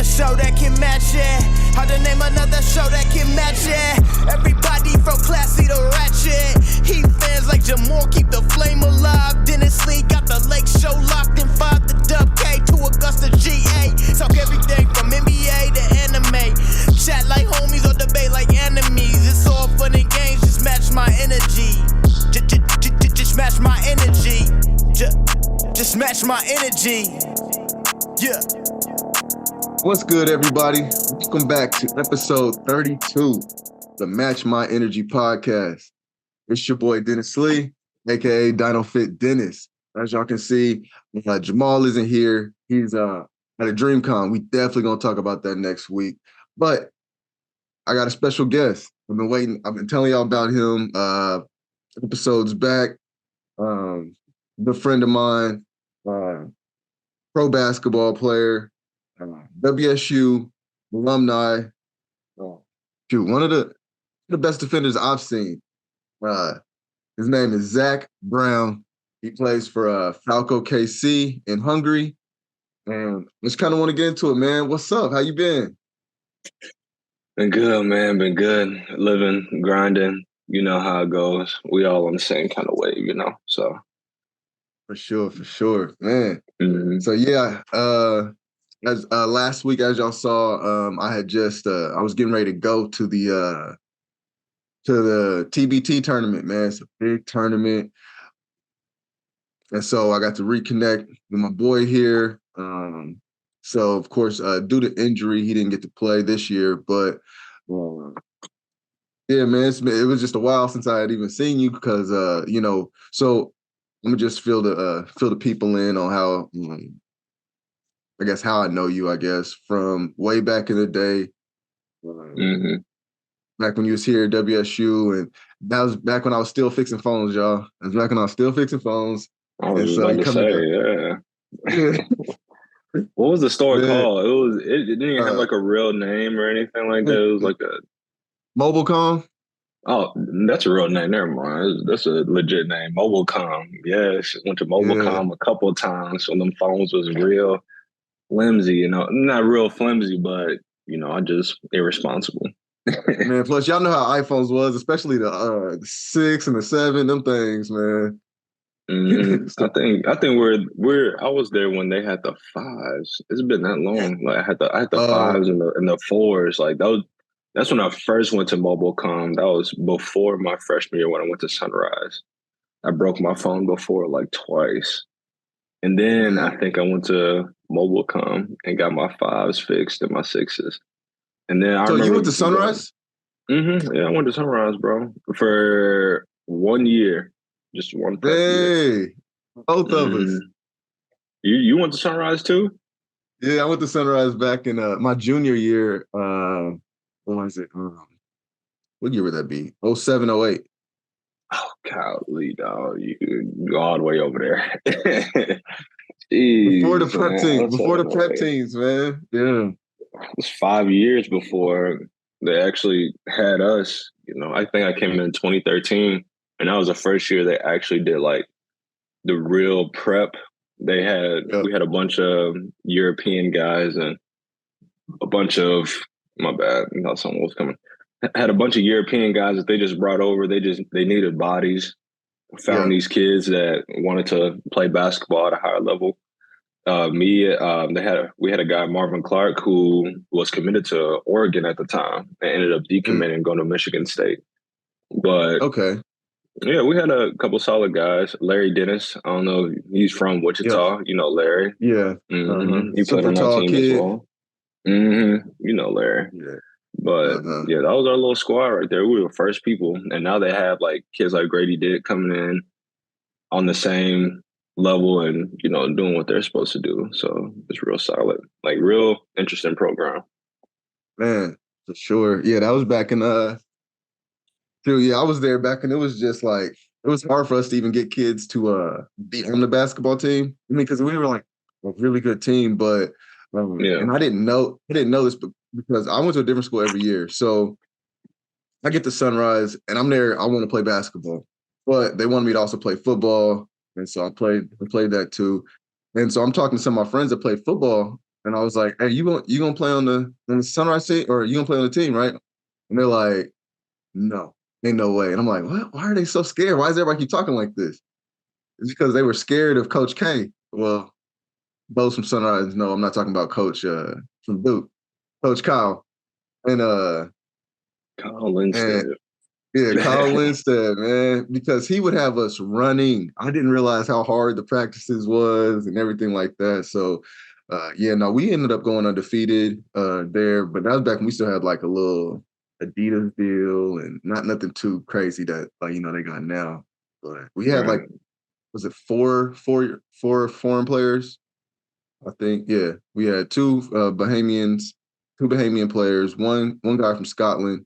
show that can match it. Hard to name another show that can match it. Everybody from classy to ratchet. Heat fans like Jamaal keep the flame alive. Dennis Lee got the lake show locked in 5 to Dub K to Augusta GA. Talk everything from NBA to anime. Chat like homies or debate like enemies. It's all fun and games, just match my energy. Just match my energy. Just match my energy. Yeah. What's good, everybody? Welcome back to episode 32, the Match My Energy podcast. It's your boy Dennis Lee, aka DINO Fit Dennis. As y'all can see, Jamaal isn't here. He's at a DreamCon. We definitely gonna talk about that next week. But I got a special guest. I've been telling y'all about him episodes back. Good friend of mine, pro basketball player, WSU alumni. One of the best defenders I've seen. His name is Zach Brown. He plays for Falco KC in Hungary. And just kind of want to get into it, man. What's up? How you been? Been good, man. Been good. Living, grinding. You know how it goes. We all on the same kind of wave, you know. So for sure, man. Mm-hmm. So yeah, as last week, as y'all saw, I had just I was getting ready to go to the TBT tournament, man. It's a big tournament. And so I got to reconnect with my boy here. So of course, due to injury, he didn't get to play this year, but yeah, man, it was just a while since I had even seen you because so I'm gonna just fill the people in on how I guess how I know you, I guess, from way back in the day. Back when you was here at WSU, and that was back when I was still fixing phones, y'all. It was back when I was still fixing phones. I was just about to say, yeah. What was the store called? It didn't even have like a real name or anything like that. It was like a Mobilecom. Oh, that's a real name. Never mind. That's a legit name. Mobilecom. Yes, went to Mobilecom a couple of times when them phones was real flimsy. You know, not real flimsy, but I just irresponsible. Man, plus y'all know how iPhones was, especially the 6 and the 7. Them things, man. I think I was there when they had the 5s. It's been that long. Like I had the 5s and the 4s. Like that's when I first went to Mobilecom. That was before my freshman year when I went to Sunrise. I broke my phone before like twice. And then I think I went to Mobilecom and got my 5s fixed and my 6s. And then you went to Sunrise? Yeah, I went to Sunrise, bro, for 1 year. Just one. Hey, both of us. You went to Sunrise too? Yeah, I went to Sunrise back in my junior year. What was it? What year would that be? 07, 08. Oh, golly, dog. You all the way over there. Jeez, before the prep team. Before the prep teams, man. Yeah. It was 5 years before they actually had us. I think I came in 2013. And that was the first year they actually did like the real prep. We had a bunch of European guys and a bunch of, my bad, I thought someone was coming. Had a bunch of European guys that they just brought over. They needed bodies. Found these kids that wanted to play basketball at a higher level. We had a guy, Marvin Clark, who was committed to Oregon at the time and ended up decommitting and going to Michigan State. But yeah, we had a couple solid guys. Larry Dennis, I don't know, he's from Wichita. You know Larry. Yeah. He played on our team as well. You know Larry. Yeah. But yeah, that was our little squad right there. We were the first people. And now they have like kids like Grady Dick coming in on the same level and, doing what they're supposed to do. So it's real solid. Like real interesting program. Man, for sure. Yeah, that was back in I was there back, and it was just like it was hard for us to even get kids to be on the basketball team. I mean, because we were like a really good team, but and I didn't know this because I went to a different school every year. So I get to Sunrise, and I'm there. I want to play basketball, but they wanted me to also play football, and so I played that too. And so I'm talking to some of my friends that played football, And I was like, "Hey, you gonna play on the Sunrise team, or you gonna play on the team, right?" And they're like, "No, ain't no way." And I'm like, "What? Why are they so scared? Why does everybody keep talking like this?" It's because they were scared of Coach K. Well, those from Sunrise, no, I'm not talking about Coach from Duke, Coach Kyle, and Kyle Lindstedt. and yeah, Kyle Lindstedt, man, because he would have us running. I didn't realize how hard the practices was and everything like that. So, yeah, no, we ended up going undefeated there, but that was back when we still had like a little Adidas deal and not nothing too crazy that they got now. But we had like, Right. was it four foreign players? I think, yeah, we had two Bahamian players, one guy from Scotland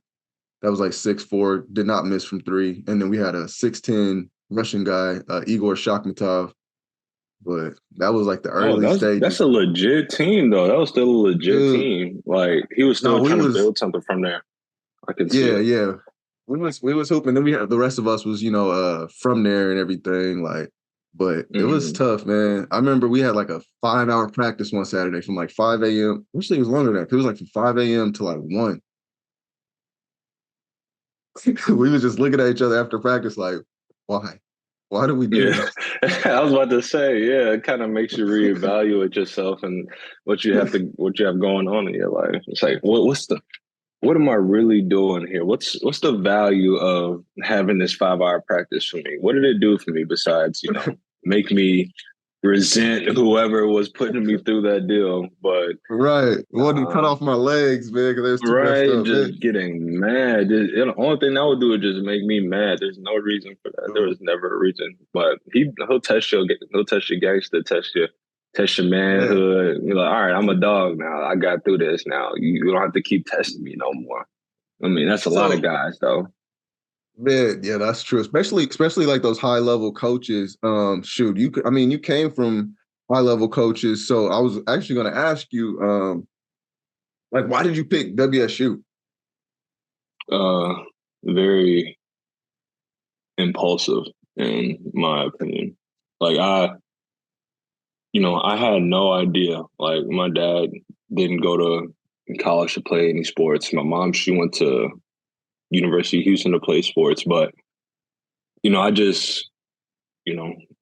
that was like 6'4", did not miss from three. And then we had a 6'10" Russian guy, Igor Shakhmatov. But that was like the Oh, early that's stages. a legit team though. That was still a legit Dude, team. Like he was no, still we trying to was, build something from there. I can see yeah, it. yeah. We was hooping. Then we had the rest of us was, from there and everything. Like, but it was Mhm. tough, man. I remember we had like a 5-hour practice one Saturday from like 5 a.m. Actually, it was longer than that. It was like from 5 a.m. to like 1. We was just looking at each other after practice, like, why? Why do we do Yeah, this? I was about to say, yeah, it kind of makes you reevaluate yourself and what you have going on in your life. It's like, what am I really doing here? What's the value of having this 5 hour practice for me? What did it do for me besides, make me resent whoever was putting me through that deal? But Right. Wanted to cut nah, off my legs, man, because they was too messed right, up. Man. just getting mad. The only thing that would do is just make me mad. There's no reason for that. There Dude, was never a reason. But he'll test your gangster, test your man. manhood. You're like, all right, I'm a dog now. I got through this now. You don't have to keep testing me no more. I mean, that's a lot of So, guys though. man, yeah, that's true. Especially like those high level coaches. Shoot, you came from high level coaches. So I was actually going to ask you, like, why did you pick WSU? Uh, very impulsive in my opinion. Like I had no idea. Like my dad didn't go to college to play any sports. My mom, she went to University of Houston to play sports, but I just,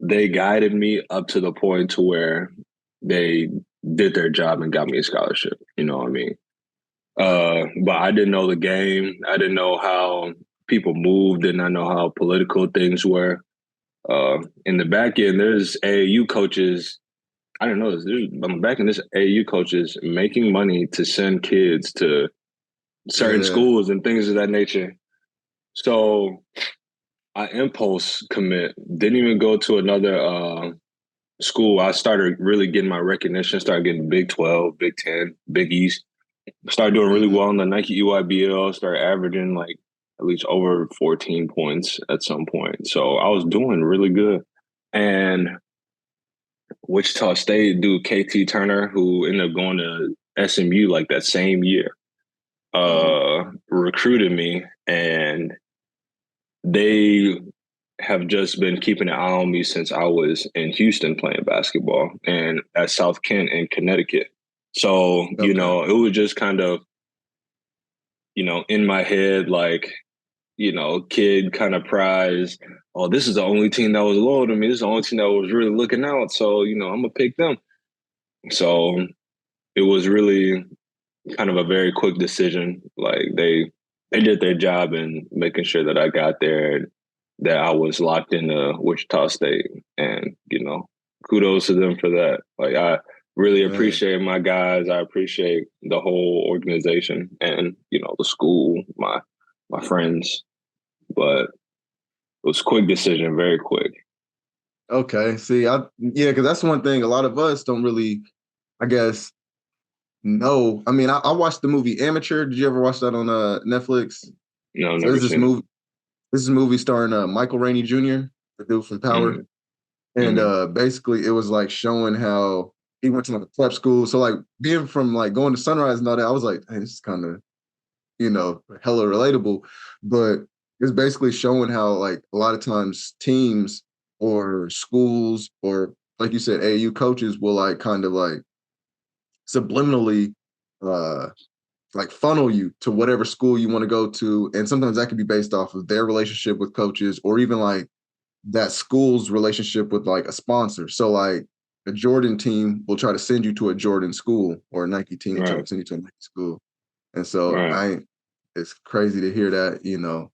they guided me up to the point to where they did their job and got me a scholarship. You know what I mean? Right. But I didn't know the game. I didn't know how people moved. Did not know how political things were. In the back end, there's AAU coaches. I didn't know this. I'm back in this AAU coaches making money to send kids to certain Yeah. schools and things of that nature. So I impulse commit. Didn't even go to another school. I started really getting my recognition. Started getting Big 12, Big 10, Big East. Started doing really Mhm. well in the Nike EYBL. Started averaging like at least over 14 points at some point. So I was doing really good. And Wichita State dude KT Turner, who ended up going to SMU like that same year, Mhm. recruited me, and they have just been keeping an eye on me since I was in Houston playing basketball and at South Kent in Connecticut. So, Okay. it was just kind of, in my head, like, kid kind of prize. Oh, this is the only team that was loyal to me. This is the only team that was really looking out. So, I'm gonna pick them. So it was really kind of a very quick decision. Like they did their job in making sure that I got there, that I was locked into Wichita State, and kudos to them for that. Like I really Man. appreciate my guys. I appreciate the whole organization and the school, my friends. But it was a quick decision, very quick. Okay. See, yeah, because that's one thing a lot of us don't really, I guess, know. I mean, I watched the movie Amateur. Did you ever watch that on Netflix? No, So never there's this seen it. movie. This is a movie starring Michael Rainey Jr., the dude from Power. Mm-hmm. And Mm-hmm. basically it was like showing how he went to like a prep school. So like being from like going to Sunrise and all that, I was like, hey, this is kind of, hella relatable. But it's basically showing how like a lot of times teams or schools or like you said, AU coaches will like kind of like subliminally like funnel you to whatever school you want to go to. And sometimes that could be based off of their relationship with coaches, or even like that school's relationship with like a sponsor. So like a Jordan team will try to send you to a Jordan school, or a Nike team will try to send you to a Nike school. And so it's crazy to hear that, you know.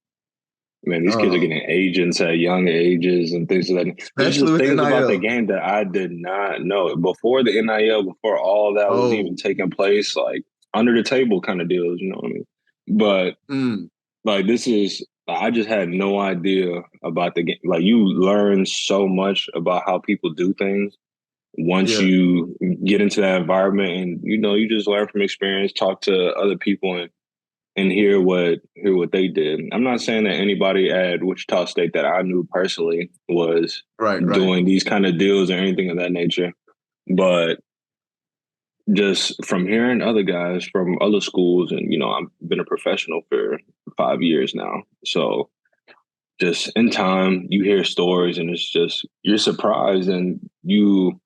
Man, these kids are getting agents at young ages and things like that. There's just things about the game that I did not know. Before the NIL, before all that was even taking place, like under the table kind of deals, you know what I mean? But like this is, I just had no idea about the game. Like you learn so much about how people do things once you get into that environment, and you know, you just learn from experience, talk to other people and hear what they did. I'm not saying that anybody at Wichita State that I knew personally was doing these kind of deals or anything of that nature, but just from hearing other guys from other schools, and you know, I've been a professional for 5 years now, so just in time you hear stories, and it's just you're surprised, and you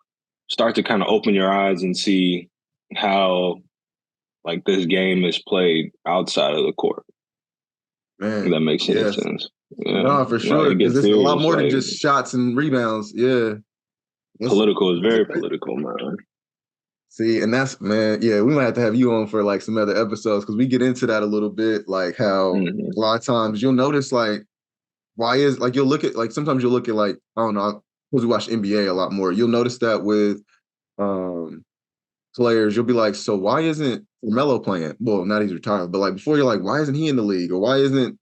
start to kind of open your eyes and see how like this game is played outside of the court. Man, if that makes any sense. Yeah. No, for sure. Because it's a lot more than just shots and rebounds. Yeah. Political is very political, man. See, and that's, man, yeah, we might have to have you on for like some other episodes, because we get into that a little bit, like how a lot of times you'll notice like, why is, like, you'll look at, like, sometimes you'll look at like, I don't know, because we watch NBA a lot more. You'll notice that with players, you'll be like, so why isn't Melo playing? Well, not he's retired, but like before, you're like, why isn't he in the league? Or why isn't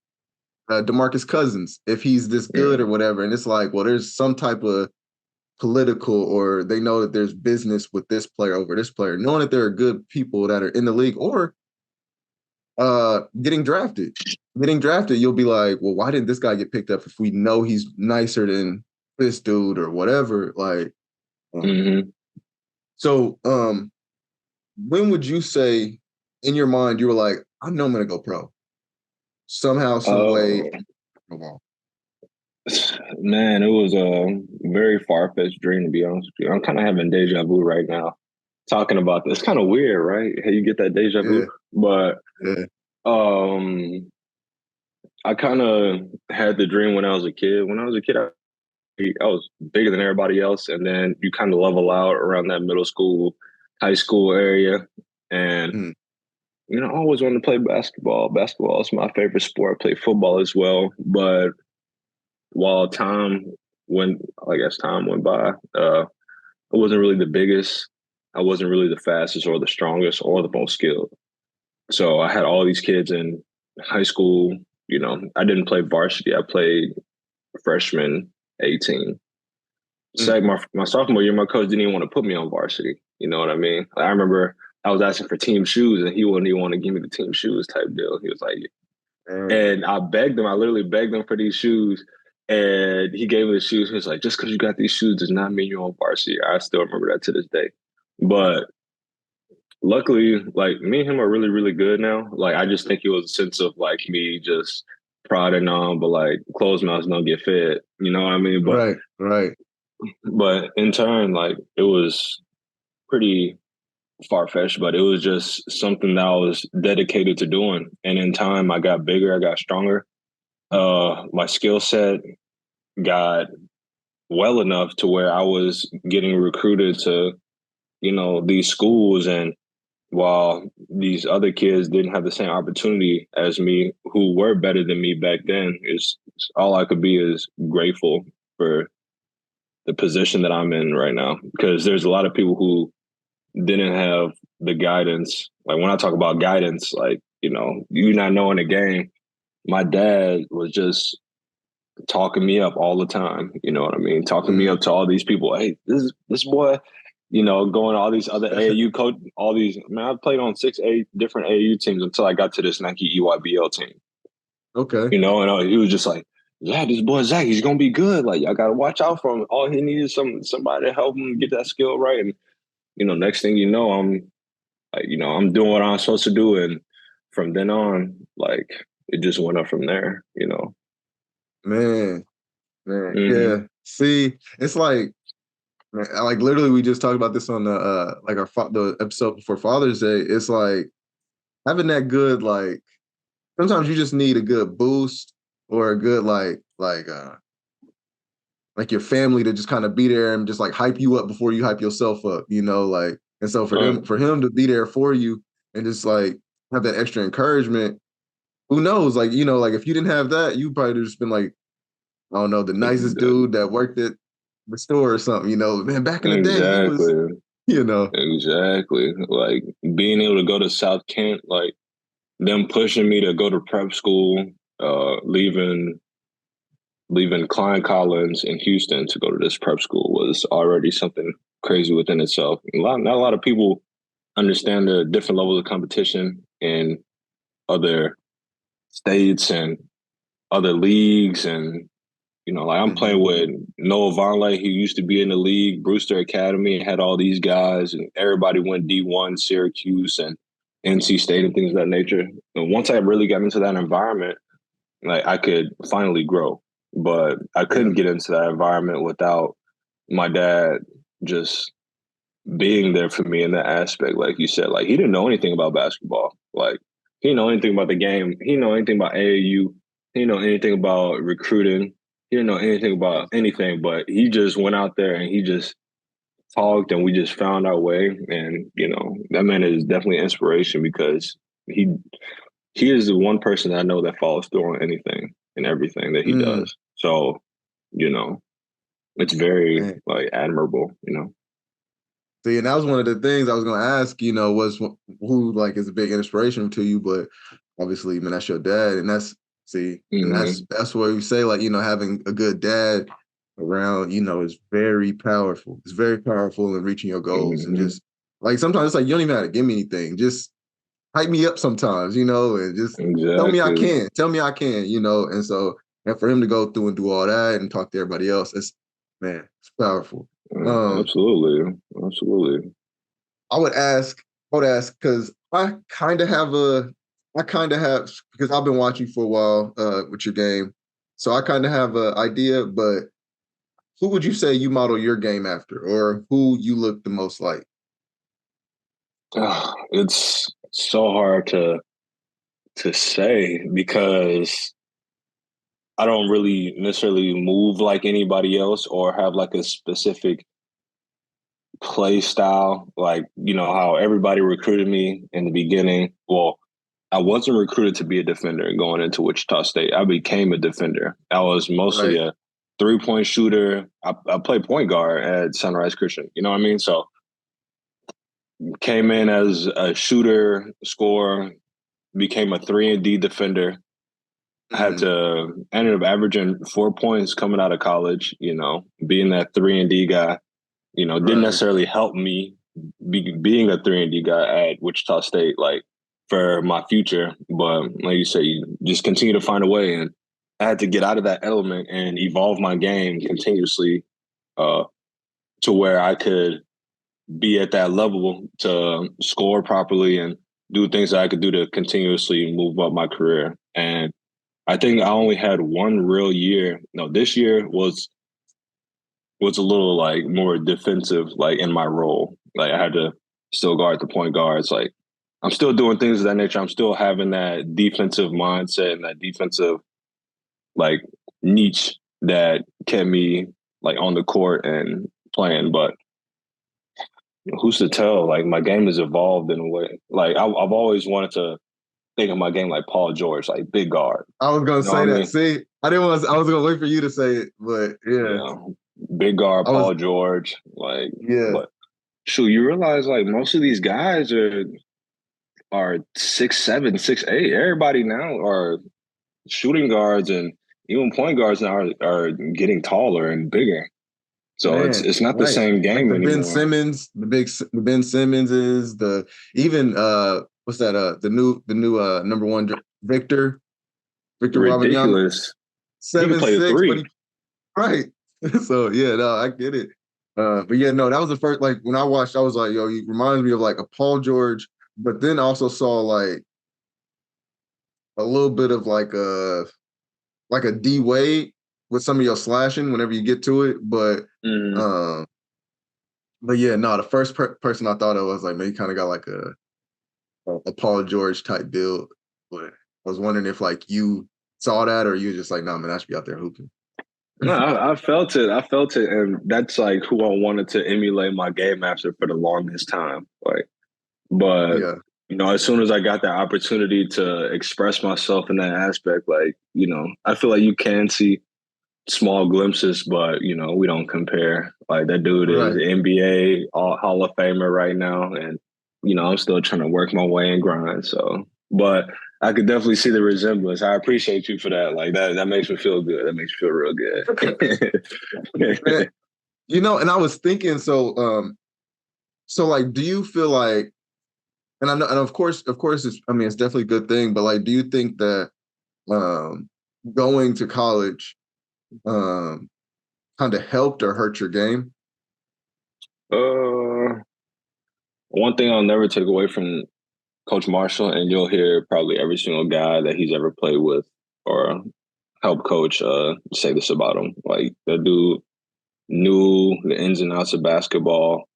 DeMarcus Cousins, if he's this good or whatever? And it's like, well, there's some type of political, or they know that there's business with this player over this player, knowing that there are good people that are in the league or getting drafted. You'll be like, well, why didn't this guy get picked up if we know he's nicer than this dude or whatever? Like, so when would you say in your mind you were like, I know I'm gonna go pro somehow, some way? Man, it was a very far-fetched dream, to be honest with you. I'm kind of having deja vu right now talking about this. It's kind of weird, right? How you get that deja vu. But I kind of had the dream when I was a kid. When I was a kid, I was bigger than everybody else. And then you kind of level out around that middle school, high school area. And, you know, I always wanted to play basketball. Basketball is my favorite sport. I play football as well. But while time went by, I wasn't really the biggest. I wasn't really the fastest or the strongest or the most skilled. So I had all these kids in high school. You know, I didn't play varsity. I played freshman 18. So my sophomore year, my coach didn't even want to put me on varsity. You know what I mean? I remember I was asking for team shoes, and he wouldn't even want to give me the team shoes type deal. He was like, and I begged him. I literally begged him for these shoes. And he gave me the shoes. He was like, just because you got these shoes does not mean you're on varsity. I still remember that to this day. But luckily, like, me and him are really, really good now. Like, I just think it was a sense of, like, me just prodding on, but, like, closed mouths don't get fed. You know what I mean? But, right. But in turn, like, it was pretty far-fetched, but it was just something that I was dedicated to doing. And in time, I got bigger. I got stronger. My skill set got well enough to where I was getting recruited to, you know, these schools. And while these other kids didn't have the same opportunity as me, who were better than me back then, is all I could be is grateful for the position that I'm in right now. Because there's a lot of people who didn't have the guidance. Like, when I talk about guidance, like, you know, you not knowing the game, my dad was just talking me up all the time. You know what I mean? Talking me up to all these people. Hey, this boy, you know, going to all these other AAU coach, all these, man, I played on 6 different AAU teams until I got to this Nike EYBL team. Okay. You know, and he was just like, yeah, this boy Zach, he's gonna be good. Like, I gotta watch out for him. All he needs is somebody to help him get that skill right. And, you know, next thing you know, I'm doing what I'm supposed to do. And from then on, like, it just went up from there, you know. Man. Yeah. See, it's like, Like literally, we just talked about this on the like the episode before Father's Day. It's like having that good like sometimes you just need a good boost or a good like your family to just kind of be there and just like hype you up before you hype yourself up, you know, like and so for him to be there for you and just like have that extra encouragement, who knows? Like, you know, like if you didn't have that, you probably just been like, I don't know, the nicest dude that worked at the store or something, you know. Man, back in the day, he was, Exactly. you know. Exactly. Like being able to go to South Kent, like them pushing me to go to prep school, leaving Klein Collins in Houston to go to this prep school was already something crazy within itself. Not a lot of people understand the different levels of competition in other states and other leagues. And, you know, like I'm playing with Noah Vonleh, who used to be in the league, Brewster Academy, and had all these guys, and everybody went D1, Syracuse and NC State and things of that nature. And once I really got into that environment, like I could finally grow. But I couldn't get into that environment without my dad just being there for me in that aspect. Like you said, like he didn't know anything about basketball. Like he didn't know anything about the game. He didn't know anything about AAU. He didn't know anything about recruiting. He didn't know anything about anything, but he just went out there and he just talked and we just found our way. And, you know, that man is definitely an inspiration because he is the one person that I know that follows through on anything and everything that he does. So, you know, it's very like admirable, you know. See, and that was one of the things I was going to ask, you know, was who like is a big inspiration to you, but obviously, man, that's your dad, and and that's where you say like, you know, having a good dad around, you know, is very powerful. It's very powerful in reaching your goals, and just like sometimes it's like you don't even have to give me anything, just hype me up sometimes, you know, and just tell me I can, you know, and so and for him to go through and do all that and talk to everybody else, it's powerful. Absolutely. I would ask because I kind of have because I've been watching for a while with your game, so I kind of have an idea. But who would you say you model your game after, or who you look the most like? It's so hard to say because I don't really necessarily move like anybody else or have like a specific play style. Like, you know, how everybody recruited me in the beginning. Well, I wasn't recruited to be a defender going into Wichita State. I became a defender. I was mostly a 3-point shooter. I played point guard at Sunrise Christian. You know what I mean? So came in as a shooter, scorer, became a 3-and-D defender. Ended up averaging 4 points coming out of college, you know, being that 3-and-D guy, you know, didn't necessarily help me being a 3-and-D guy at Wichita State, like for my future. But like you say, you just continue to find a way. And I had to get out of that element and evolve my game continuously to where I could be at that level to score properly and do things that I could do to continuously move up my career. And I think I only had one real year. No, this year was a little like more defensive, like in my role. Like I had to still guard the point guards. Like I'm still doing things of that nature. I'm still having that defensive mindset and that defensive like niche that kept me like on the court and playing. But who's to tell? Like my game has evolved in a way. Like I've always wanted to think of my game like Paul George, like big guard. I was gonna say that. I mean? See, I was gonna wait for you to say it, but yeah. Big guard Paul George. Like but shoot, you realize like most of these guys are 6'7", 6'8". Everybody now are shooting guards and even point guards now are getting taller and bigger. So it's not the same game like the anymore. Ben Simmons, the Ben Simmons is even what's that? The new number one Victor ridiculous. 7'6", right. So yeah, no, I get it. But yeah, no, that was the first. Like when I watched, I was like, yo, he reminds me of like a Paul George, but then also saw like a little bit of like a D Wade with some of your slashing whenever you get to it, but But yeah, no, the first person I thought of was like, man, he kind of got like a Paul George type build. But I was wondering if like you saw that or you were just like, nah, man, I should be out there hooping. No, I felt it. I felt it, and that's like who I wanted to emulate my game after for the longest time. Like, but Yeah. as soon as I got that opportunity to express myself in that aspect, like, I feel like you can see small glimpses, but we don't compare. Like that dude is Right. NBA Hall of Famer right now, and I'm still trying to work my way and grind. So, but I could definitely see the resemblance. I appreciate you for that. Like that makes me feel good. That makes me feel real good. Man, and I was thinking, so like, do you feel like, and I know, and of course, it's definitely a good thing, but like, do you think that going to college kind of helped or hurt your game? One thing I'll never take away from Coach Marshall, and you'll hear probably every single guy that he's ever played with or helped coach say this about him. Like that dude knew the ins and outs of basketball,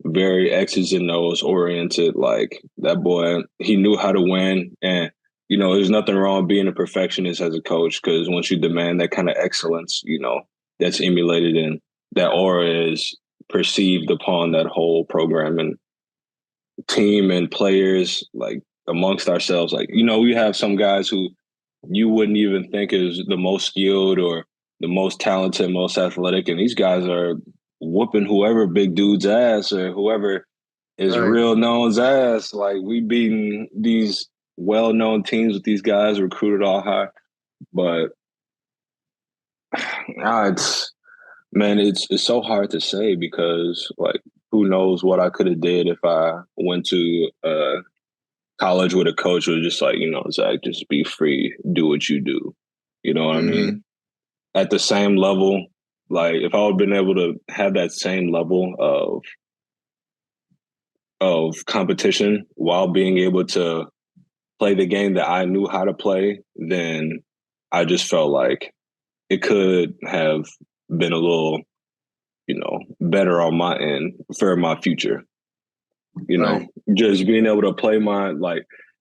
very X's and O's oriented. Like that boy, he knew how to win. And, there's nothing wrong being a perfectionist as a coach, because once you demand that kind of excellence, that's emulated and that aura is perceived upon that whole program and team and players, like amongst ourselves. Like, we have some guys who you wouldn't even think is the most skilled or the most talented, most athletic. And these guys are whooping whoever big dude's ass or whoever is Right. real known's ass. Like we beating these well-known teams with these guys recruited all high. But it's so hard to say, because like who knows what I could have did if I went to college with a coach who was just like, Zach, just be free, do what you do. You know what I mean? At the same level, like if I would have been able to have that same level of competition while being able to play the game that I knew how to play, then I just felt like it could have been a little, better on my end for my future. Right. Just being able to play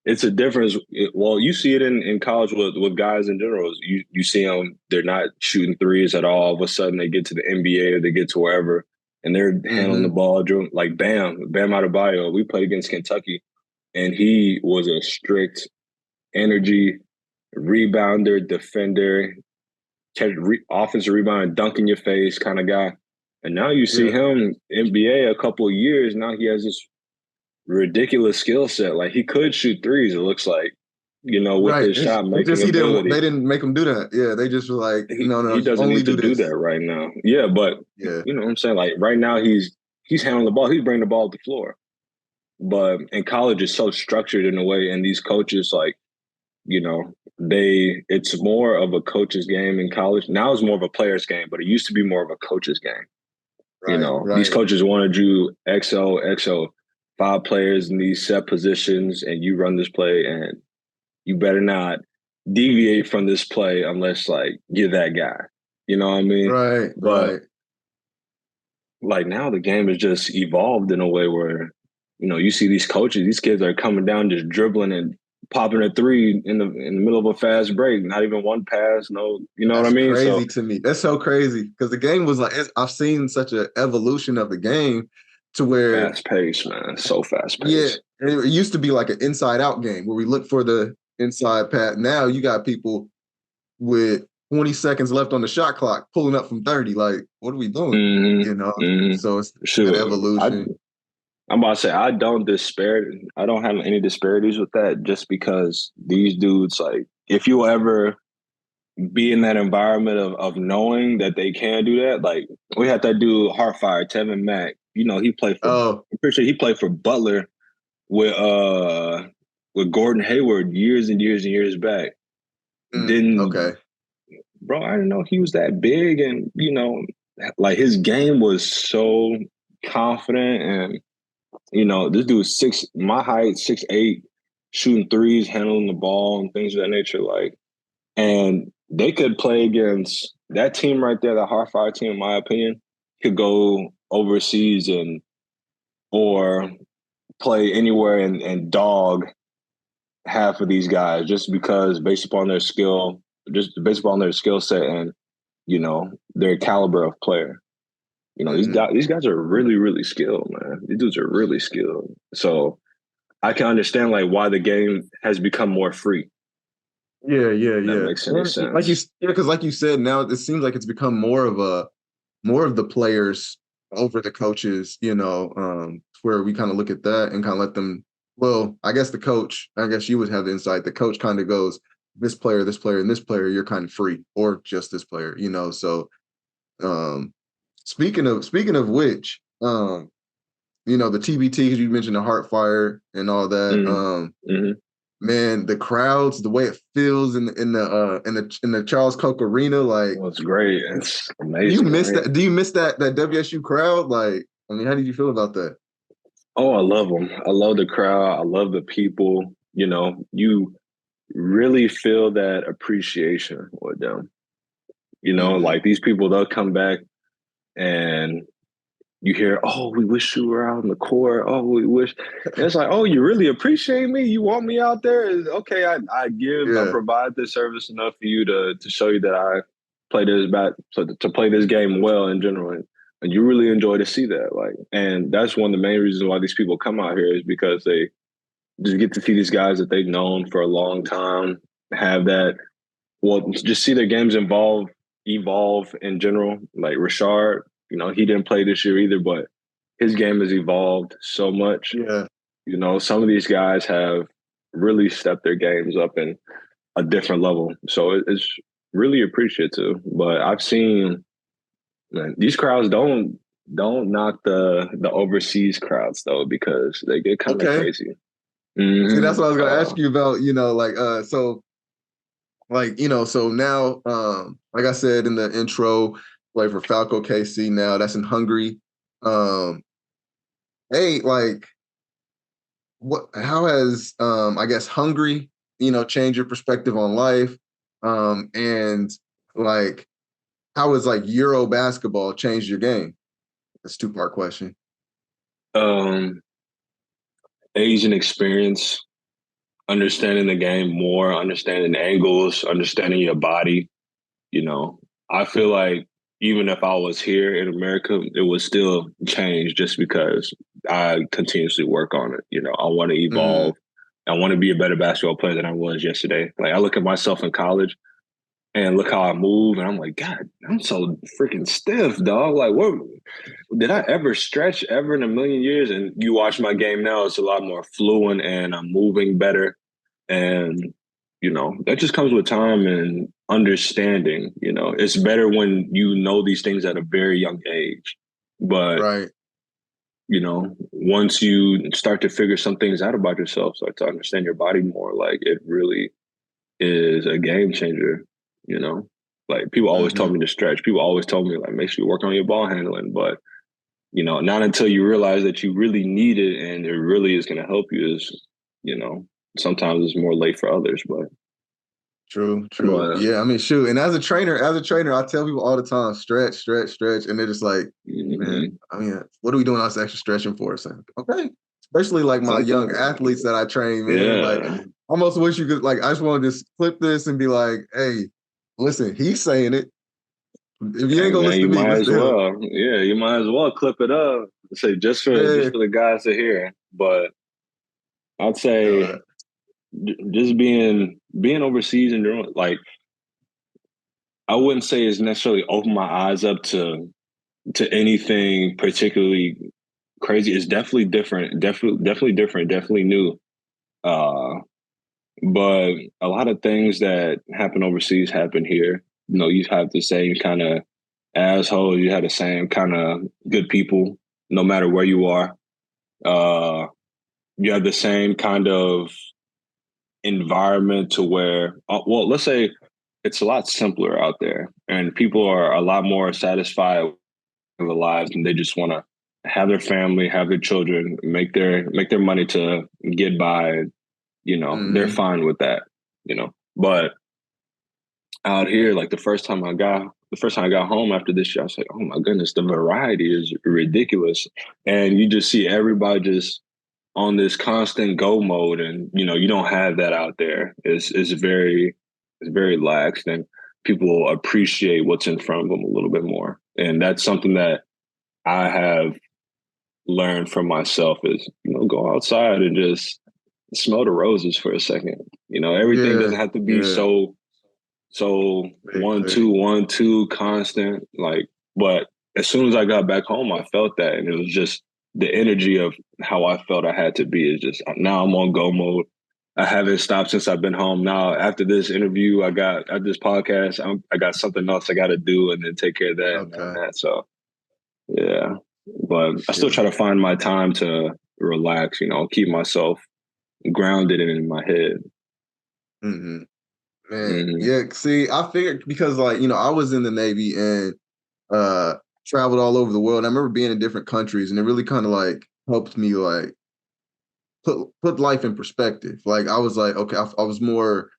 it's a difference. Well, you see it in college with guys in general. You see them, they're not shooting threes at all. All of a sudden they get to the NBA or they get to wherever, and they're handling the ball. Like Bam Adebayo. We played against Kentucky, and he was a strict energy rebounder, defender, offensive rebound, dunk in your face kind of guy. And now you see him NBA a couple of years. Now he has this ridiculous skill set. Like he could shoot threes, it looks like, with his shot making ability. They didn't make him do that. Yeah, they just were like, no, he doesn't only need to do this. that right now. Yeah, but you know what I'm saying? Like right now he's handling the ball, he's bringing the ball to the floor. But in college it's so structured in a way, and these coaches, like, it's more of a coach's game in college. Now it's more of a player's game, but it used to be more of a coach's game. Right, These coaches wanted you XO, 5 players in these set positions, and you run this play, and you better not deviate from this play unless like you're that guy. You know what I mean? Right. Like now the game has just evolved in a way where, you see these coaches, these kids are coming down just dribbling and popping a three in the middle of a fast break, not even one pass, no, you know what I mean? Crazy to me. That's so crazy, because the game was like, I've seen such an evolution of the game to where fast paced, man, so fast paced. Yeah, it used to be like an inside out game where we look for the inside pass. Now you got people with 20 seconds left on the shot clock pulling up from 30. Like, what are we doing? So it's an evolution. I'm about to say, I don't have any disparities with that, just because these dudes, like, if you ever be in that environment of knowing that they can do that, like we had that dude Heartfire, Tevin Mack. He played for. I'm pretty sure he played for Butler with Gordon Hayward years and years and years back. Bro, I didn't know he was that big, and like his game was so confident, and this dude's my height, 6'8", shooting threes, handling the ball, and things of that nature. Like, and they could play against that team right there, the Heartfire team, in my opinion, could go overseas and or play anywhere and dog half of these guys just because based upon their skill, just based upon their skill set and, you know, their caliber of player. You know, these guys are really, really skilled, man. These dudes are really skilled. So I can understand like why the game has become more free. Yeah. That makes any sense. Because like you said, now it seems like it's become more of the players over the coaches, you know, where we kind of look at that and kind of let them, well, I guess you would have insight. The coach kind of goes, this player, and this player, you're kind of free, or just this player, you know. So speaking of which, you know, the TBT, because you mentioned the heart fire and all that. Man, the crowds, the way it feels in the Charles Koch Arena, like, it's great. It's amazing. You miss that? Do you miss that WSU crowd? Like, I mean, how did you feel about that? Oh, I love them. I love the crowd. I love the people. You know, you really feel that appreciation with them. You know, like these people, they'll come back and you hear, oh, we wish you were out in the court. Oh, we wish. And it's like, oh, you really appreciate me? You want me out there? Okay, I provide this service enough for you to show you that I play to play this game well in general. And you really enjoy to see that. Like, and that's one of the main reasons why these people come out here is because they just get to see these guys that they've known for a long time, have that, well, just see their games evolve in general. Like Rashard, you know, he didn't play this year either, but his game has evolved so much. Yeah. You know, some of these guys have really stepped their games up in a different level. So it's really appreciative. But I've seen, man, these crowds don't knock the overseas crowds though, because they get kind of crazy. See, that's what I was gonna ask you about, you know, like so like, you know, so now like I said in the intro, play for Falco KC now, that's in Hungary. Hey, like how has I guess Hungary, you know, changed your perspective on life? And like how has like Euro basketball changed your game? That's a two-part question. Asian experience, understanding the game more, understanding angles, understanding your body. You know, I feel like even if I was here in America, it would still change just because I continuously work on it. You know, I want to evolve. I want to be a better basketball player than I was yesterday. Like I look at myself in college and look how I move, and I'm like, God, I'm so freaking stiff, dog. Like, what did I ever stretch ever in a million years? And you watch my game now; it's a lot more fluent, and I'm moving better. And you know, that just comes with time and understanding. You know, it's better when you know these things at a very young age. But you know, once you start to figure some things out about yourself, start to understand your body more, like it really is a game changer. You know, like people always told me to stretch. People always told me like make sure you work on your ball handling. But you know, not until you realize that you really need it and it really is going to help you is, you know, sometimes it's more late for others. But true. Yeah, I mean, shoot. And as a trainer, I tell people all the time, stretch, and they're just like, man, I mean, what are we doing all this extra stretching for? So, okay. Especially like my young athletes that I train, man. Like, almost wish you could, like, I just want to just clip this and be like, hey, listen, he's saying it. If you ain't gonna listen to me, might as well. Yeah, you might as well clip it up. Say just for the guys to hear. But I'd say just being overseas and doing like I wouldn't say it's necessarily opened my eyes up to anything particularly crazy. It's definitely different. Definitely different. Definitely new. But a lot of things that happen overseas happen here. You know, you have the same kind of assholes. You have the same kind of good people, no matter where you are. You have the same kind of environment to where, well, let's say it's a lot simpler out there, and people are a lot more satisfied with their lives, and they just want to have their family, have their children, make their money to get by. You know, they're fine with that. You know, but out here, like the first time I got the first time I got home after this year, I was like, oh my goodness, the variety is ridiculous. And you just see everybody just on this constant go mode, and you don't have that out there. It's very lax, and people appreciate what's in front of them a little bit more. And that's something that I have learned from myself is, go outside and just smell the roses for a second. Everything doesn't have to be so 1-2-1-2 constant. But as soon as I got back home, I felt that, and it was just the energy of how I felt I had to be. Is just now I'm on go mode. I haven't stopped since I've been home. Now after this interview, after this podcast, I got something else I got to do, and then take care of that. Okay. And that. So yeah, but I still try to find my time to relax. Keep myself grounded and in my head. Mm-hmm. Man, yeah. See, I figured because I was in the Navy and traveled all over the world. I remember being in different countries, and it really kind of helped me put life in perspective. I was like, okay, I was more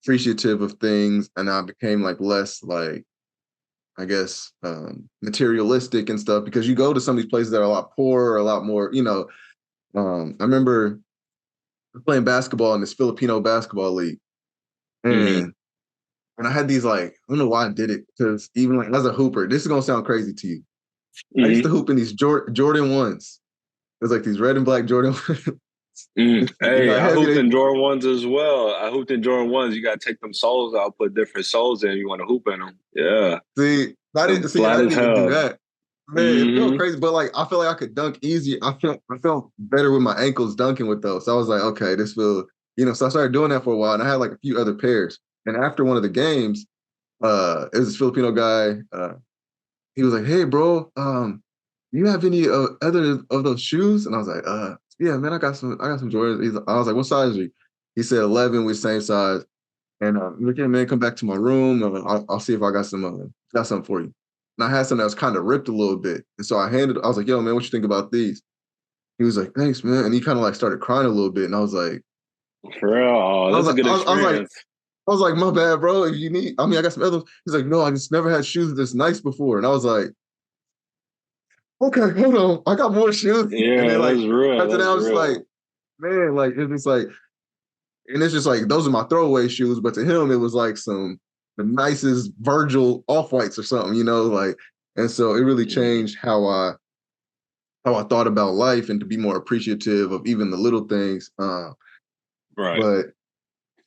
appreciative of things, and I became less I guess materialistic and stuff, because you go to some of these places that are a lot poorer, a lot more, I remember playing basketball in this Filipino basketball league. And I had these I don't know why I did it, because even as a hooper, this is gonna sound crazy to you. I used to hoop in these Jordan 1s. It was these red and black Jordan 1s. Hey, I hooped in Jordan 1s as well. I hooped in Jordan 1s. You gotta take them soles out, put different soles in. You want to hoop in them. Yeah. See, I didn't even do that. Man, it felt crazy, but I feel like I could dunk easier. I felt better with my ankles dunking with those. So I was like, okay, this will, so I started doing that for a while, and I had a few other pairs. And after one of the games, it was this Filipino guy. He was like, hey, bro, you have any other of those shoes? And I was like, yeah, man, I got some Jordans. I was like, what size are you? He said 11, we're same size. And look, yeah, man, come back to my room. I'll see if I got something for you. And I had something that was kind of ripped a little bit. And so I was like, yo, man, what you think about these? He was like, thanks, man. And he kind of started crying a little bit. And I was like, for real, that's a good experience. I was like, my bad, bro. If you need, I got some other. He's like, no, I just never had shoes this nice before. And I was like, okay, hold on, I got more shoes. Yeah, and then, that's real. After that, I was like, man, it's just and it's just those are my throwaway shoes. But to him, it was the nicest Virgil off-whites or something, and so it really changed how I thought about life, and to be more appreciative of even the little things. Right. But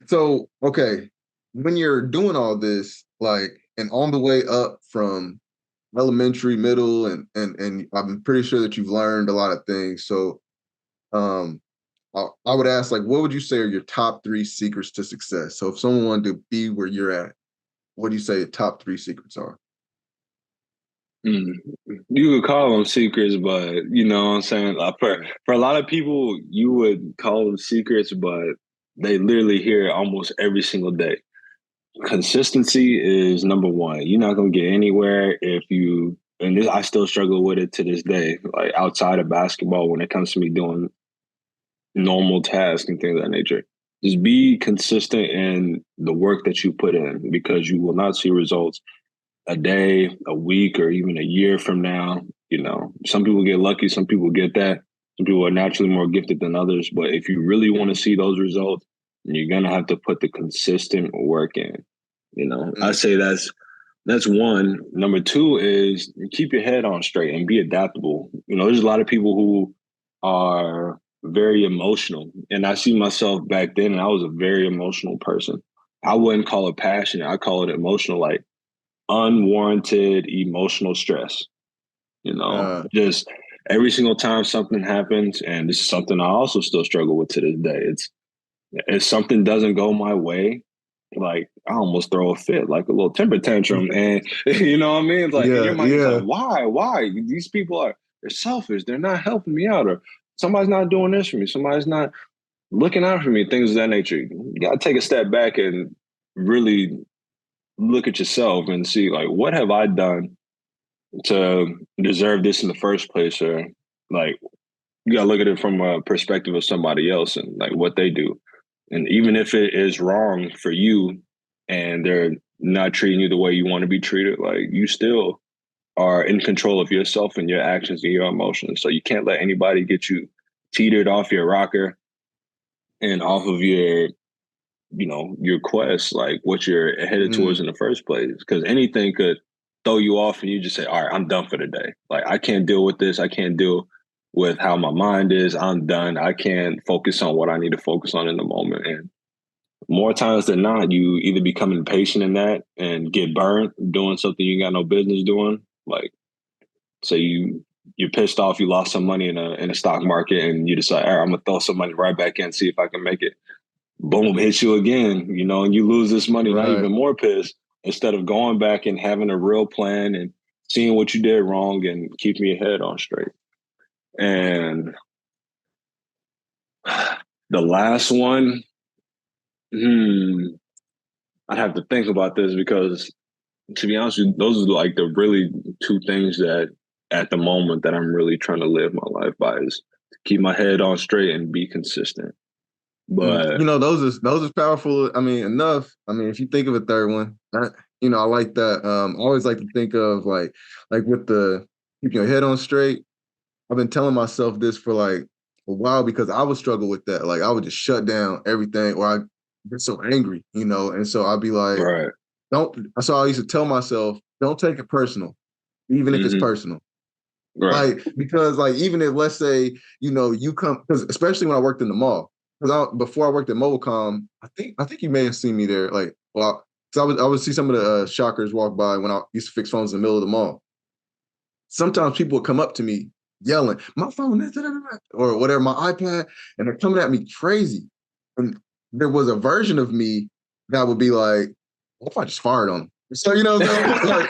so, okay, when you're doing all this, and on the way up from elementary, middle, and I'm pretty sure that you've learned a lot of things. So, I would ask, what would you say are your top 3 secrets to success? So if someone wanted to be where you're at, what do you say the top 3 secrets are? You could call them secrets, but you know what I'm saying? For a lot of people, you would call them secrets, but they literally hear it almost every single day. Consistency is number 1. You're not going to get anywhere if you, and this, I still struggle with it to this day, outside of basketball, when it comes to me doing normal tasks and things of that nature. Just be consistent in the work that you put in, because you will not see results a day, a week, or even a year from now. Some people get lucky, some people get that. Some people are naturally more gifted than others. But if you really want to see those results, you're going to have to put the consistent work in. I say that's 1. Number 2 is keep your head on straight and be adaptable. There's a lot of people who are very emotional. And I see myself back then, and I was a very emotional person. I wouldn't call it passionate. I call it emotional, unwarranted emotional stress. Just every single time something happens, and this is something I also still struggle with to this day. If something doesn't go my way, I almost throw a fit, a little temper tantrum. And you know what I mean? In your mind, it's why? These people they're selfish. They're not helping me out, or somebody's not doing this for me. Somebody's not looking out for me, things of that nature. You got to take a step back and really look at yourself and see, what have I done to deserve this in the first place? Or you got to look at it from a perspective of somebody else and what they do. And even if it is wrong for you and they're not treating you the way you want to be treated, like you still are in control of yourself and your actions and your emotions. So you can't let anybody get you teetered off your rocker and off of your, your quest, like what you're headed towards in the first place. Because anything could throw you off and you just say, all right, I'm done for the day. Like, I can't deal with this. I can't deal with how my mind is. I'm done. I can't focus on what I need to focus on in the moment. And more times than not, you either become impatient in that and get burnt doing something you got no business doing. Like, say you're pissed off, you lost some money in a stock market, and you decide, all right, I'm gonna throw some money right back in, see if I can make it. Boom, hits you again, and you lose this money, now even more pissed, instead of going back and having a real plan and seeing what you did wrong and keeping your head on straight. And the last one, I'd have to think about this because, to be honest with you, those are like the really two things that at the moment that I'm really trying to live my life by, is to keep my head on straight and be consistent. But those are powerful. I mean, enough. I mean, if you think of a third one, I like that. I always like to think of like with the keep your head on straight. I've been telling myself this for like a while because I would struggle with that. Like, I would just shut down everything, or I get so angry, and so I'd be like, right. So I used to tell myself, don't take it personal, even if it's personal. Right. Like, because like, even if, let's say, you come, because especially when I worked in the mall, because before I worked at Mobilecom, I think you may have seen me there. Like, well, because I would see some of the shockers walk by when I used to fix phones in the middle of the mall. Sometimes people would come up to me yelling, my phone is, or whatever, my iPad, and they're coming at me crazy. And there was a version of me that would be like, what if I just fired on them? So, like,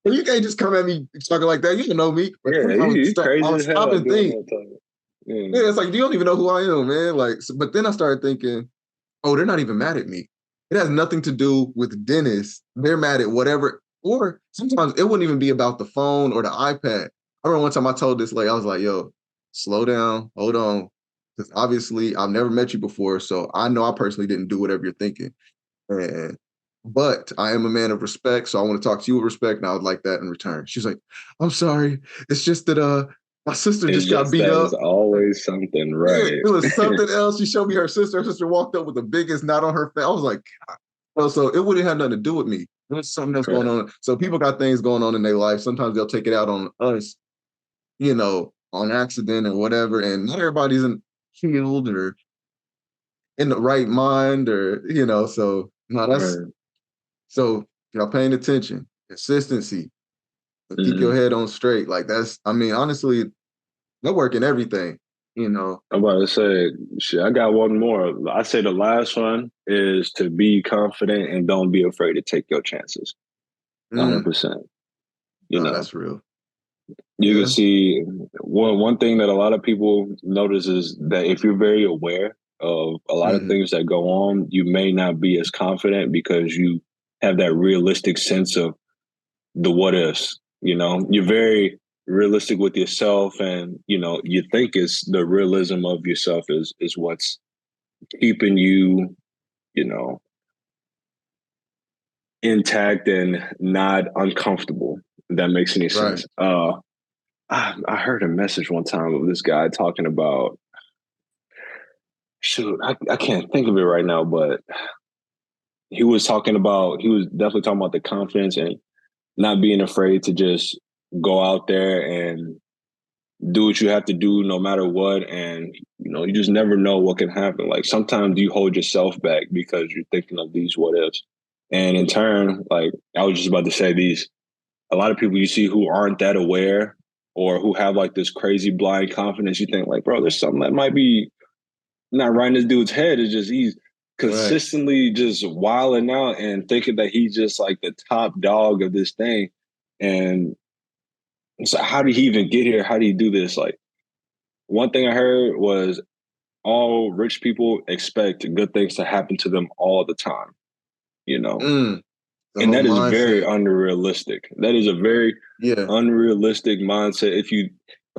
you can't just come at me talking like that. You don't know me. Like, yeah, you crazy I would as hell. stop and think. Yeah, it's like, you don't even know who I am, man. Like, but then I started thinking, oh, they're not even mad at me. It has nothing to do with Dennis. They're mad at whatever. Or sometimes it wouldn't even be about the phone or the iPad. I remember one time I told this lady, I was like, yo, slow down, hold on. Because obviously I've never met you before, so I know I personally didn't do whatever you're thinking. But I am a man of respect, so I want to talk to you with respect, and I would like that in return. She's like, I'm sorry. It's just that my sister just got beat up. It's always something, right? It was something else. She showed me her sister. Her sister walked up with the biggest knot on her face. I was like, God. So it wouldn't have nothing to do with me. There's something else going on. So people got things going on in their life. Sometimes they'll take it out on us, on accident or whatever. And not everybody's healed or in the right mind, or so no, that's right. So y'all paying attention, consistency, keep your head on straight. Like, that's, I mean, honestly, that work in everything, I'm about to say, shit, I got one more. I say the last one is to be confident and don't be afraid to take your chances. 100%. That's real. You can see one thing that a lot of people notice is that if you're very aware of a lot of things that go on, you may not be as confident because you have that realistic sense of the what ifs. You're very realistic with yourself, and you think it's the realism of yourself is what's keeping you intact and not uncomfortable, if that makes any sense. I heard a message one time of this guy talking about, I can't think of it right now, but he was definitely talking about the confidence and not being afraid to just go out there and do what you have to do no matter what. And, you just never know what can happen. Like, sometimes you hold yourself back because you're thinking of these what ifs. And in turn, like I was just about to say, a lot of people you see who aren't that aware or who have like this crazy blind confidence, you think like, bro, there's something that might be not right in this dude's head. It's just he's consistently just wilding out and thinking that he's just like the top dog of this thing. And so how did he even get here? How do you do this? Like, one thing I heard was all rich people expect good things to happen to them all the time, and that is very unrealistic. That is a very unrealistic mindset. If you,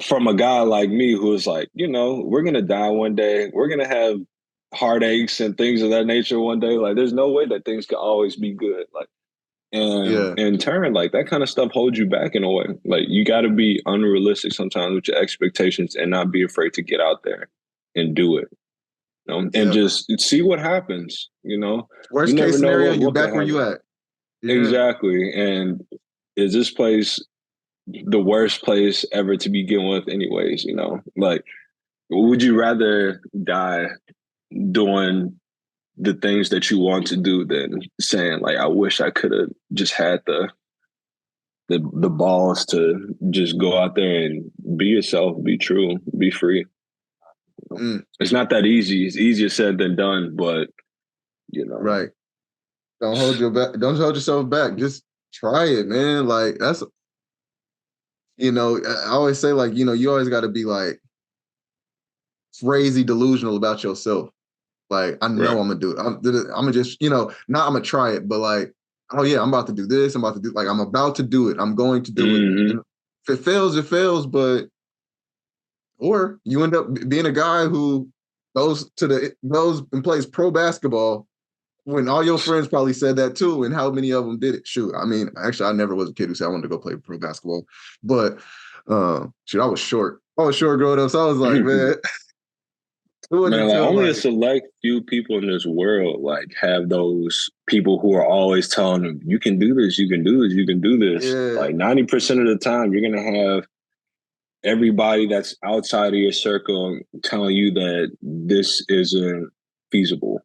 from a guy like me who is like, we're going to die one day. We're going to have heartaches and things of that nature one day. Like, there's no way that things can always be good. Like, And in turn, like that kind of stuff holds you back in a way. Like you got to be unrealistic sometimes with your expectations and not be afraid to get out there and do it. And just see what happens. Worst you never case scenario, know you back where you at. Yeah. Exactly. And is this place the worst place ever to begin with anyways? Like, would you rather die doing the things that you want to do than saying like, I wish I could have just had the balls to just go out there and be yourself, be true, be free. It's not that easy. It's easier said than done, but right. Don't hold yourself back. Just try it, man. Like that's, I always say like, you always got to be like crazy delusional about yourself. Like I know I'm gonna do it. I'm gonna just, not I'm gonna try it, but like, oh yeah, I'm about to do this. I'm about to do like I'm about to do it. I'm going to do it. And if it fails, it fails. But or you end up being a guy who goes and plays pro basketball when all your friends probably said that too, and how many of them did it? Shoot, I mean, actually, I never was a kid who said I wanted to go play pro basketball, but shoot, I was short. Growing up, so I was like, man. Only a select few people in this world like have those people who are always telling them, you can do this, you can do this, you can do this. Yeah. Like 90% of the time, you're gonna have everybody that's outside of your circle telling you that this isn't feasible.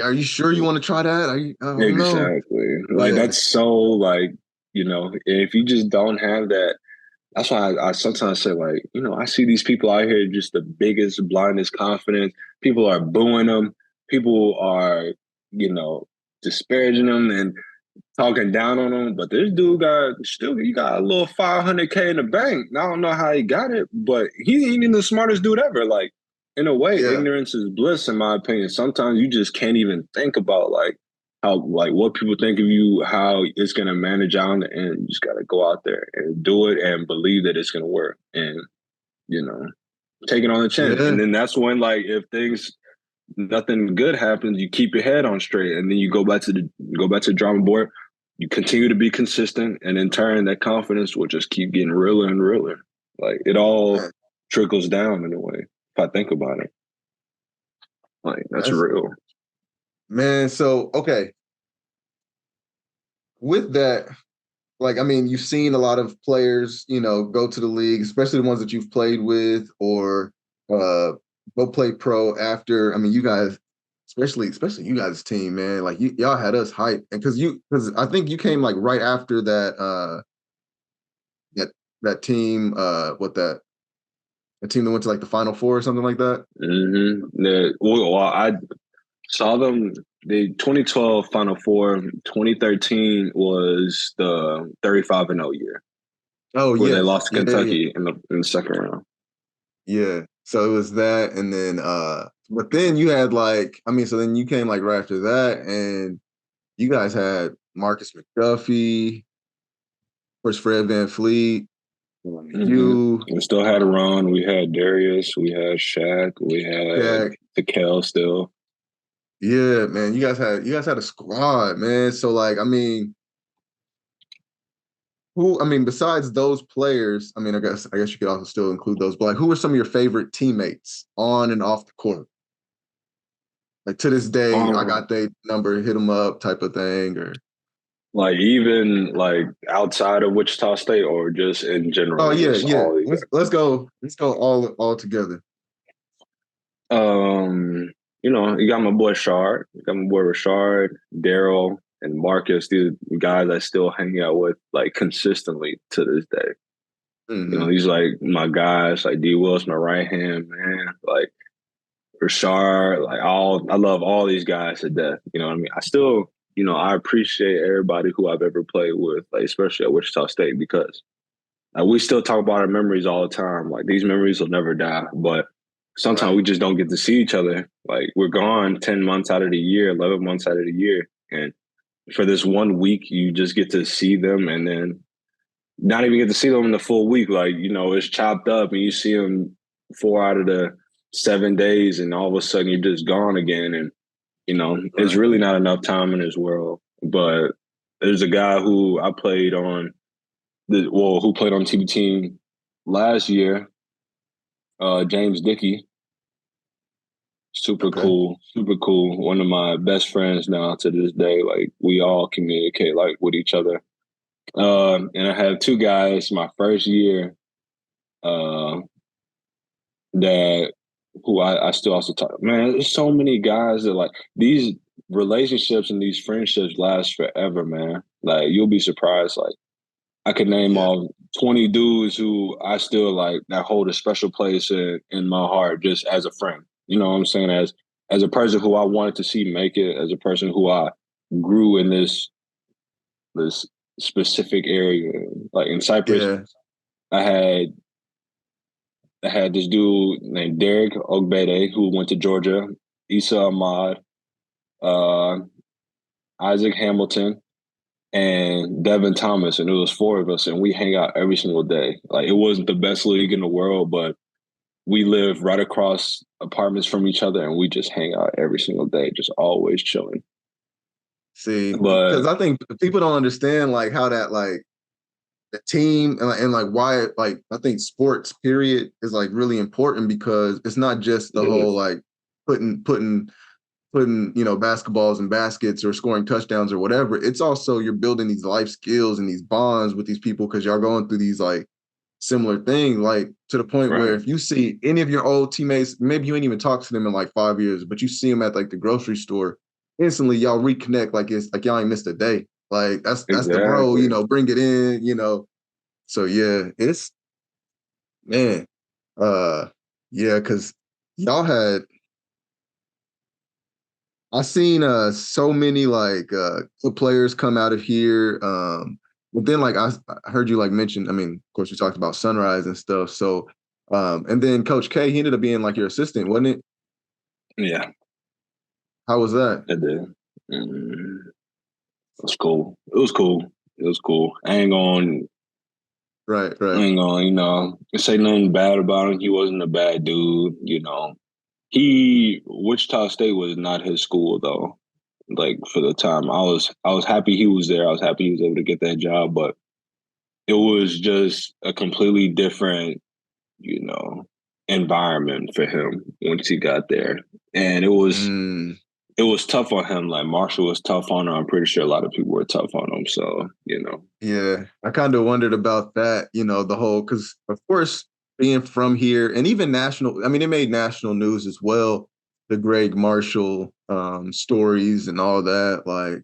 Are you sure you want to try that? Exactly. Like that's so like, if you just don't have that. That's why I sometimes say, like, I see these people out here just the biggest, blindest confidence. People are booing them. People are, disparaging them and talking down on them. But this dude he got a little $500K in the bank. I don't know how he got it, but he ain't even the smartest dude ever. Like, in a way, ignorance is bliss, in my opinion. Sometimes you just can't even think about, like, how, like, what people think of you, how it's going to manage out in the end. You just got to go out there and do it and believe that it's going to work and, take it on the chin. Yeah. And then that's when, like, if nothing good happens, you keep your head on straight. And then you go back to the drawing board. You continue to be consistent. And in turn, that confidence will just keep getting realer and realer. Like, it all trickles down in a way, if I think about it. Like, that's real. Man, so, okay. With that, like, I mean, you've seen a lot of players, go to the league, especially the ones that you've played with or go play pro after. I mean, you guys, especially you guys' team, man, like y'all had us hyped. And because I think you came like right after that team, a team that went to like the Final Four or something like that. I saw them. The 2012 Final Four. 2013 was the 35-0 year. Oh yeah, they lost to Kentucky in the second round. Yeah, so it was that, and then but then you had so then you came like right after that, and you guys had Marcus McDuffie, of course Fred VanVleet. We still had Ron. We had Darius. We had Shaq. We had Tikel still. Yeah, man, you guys had a squad, man. So besides those players, I guess you could also still include those, but who are some of your favorite teammates on and off the court? Like to this day, I got their number, hit them up type of thing, or like even like outside of Wichita State or just in general. Oh yeah. Let's go all together. You got my boy Shard, you got my boy Rashard, Daryl, and Marcus, these guys I still hang out with like consistently to this day. Mm-hmm. These like my guys, like D Will's my right hand man, like Rashard, like I love all these guys to death. You know what I mean? I still, I appreciate everybody who I've ever played with, like especially at Wichita State, because we still talk about our memories all the time. Like these memories will never die, but sometimes we just don't get to see each other. Like we're gone 10 months out of the year, 11 months out of the year. And for this 1 week, you just get to see them and then not even get to see them in the full week. Like, it's chopped up and you see them 4 out of the 7 days and all of a sudden you're just gone again. And, it's really not enough time in this world. But There's a guy who I played on who played on TV team last year, James Dickey. Super cool. One of my best friends now to this day. Like, we all communicate like with each other. And I have two guys my first year that who I still also talk. Man, there's so many guys that like these relationships and these friendships last forever, man. Like, you'll be surprised. Like, I could name off 20 dudes who I still like that hold a special place in my heart just as a friend. You know what I'm saying? As a person who I wanted to see make it, as a person who I grew in this specific area. Like in Cyprus, I had this dude named Derek Ogbede who went to Georgia, Issa Ahmad, Isaac Hamilton, and Devin Thomas, and it was four of us, and we hang out every single day. Like, it wasn't the best league in the world, but we live right across apartments from each other, and we just hang out every single day, just always chilling. See, because I think people don't understand like how that like the team and like why like I think sports period is like really important, because it's not just the whole like putting basketballs in baskets or scoring touchdowns or whatever. It's also you're building these life skills and these bonds with these people because y'all going through these like similar things, like to the point where if you see any of your old teammates, maybe you ain't even talked to them in like 5 years, but you see them at like the grocery store, instantly y'all reconnect like it's like y'all ain't missed a day. Like that's the bro, bring it in, So yeah, it's man, because y'all had. I seen so many like good players come out of here. But then like I heard you like mention, I mean, of course we talked about Sunrise and stuff. So and then Coach K, he ended up being like your assistant, wasn't it? Yeah. How was that? It did. It was cool. I ain't going Right. I ain't going, say nothing bad about him. He wasn't a bad dude, Wichita State was not his school though. Like, for the time, I was happy he was there. I was happy he was able to get that job, but it was just a completely different, environment for him once he got there, and it was tough on him. Like, Marshall was tough on him. I'm pretty sure a lot of people were tough on him. So, Yeah, I kind of wondered about that. The whole, because of course being from here and even national, I mean, it made national news as well. The Greg Marshall stories and all that, like,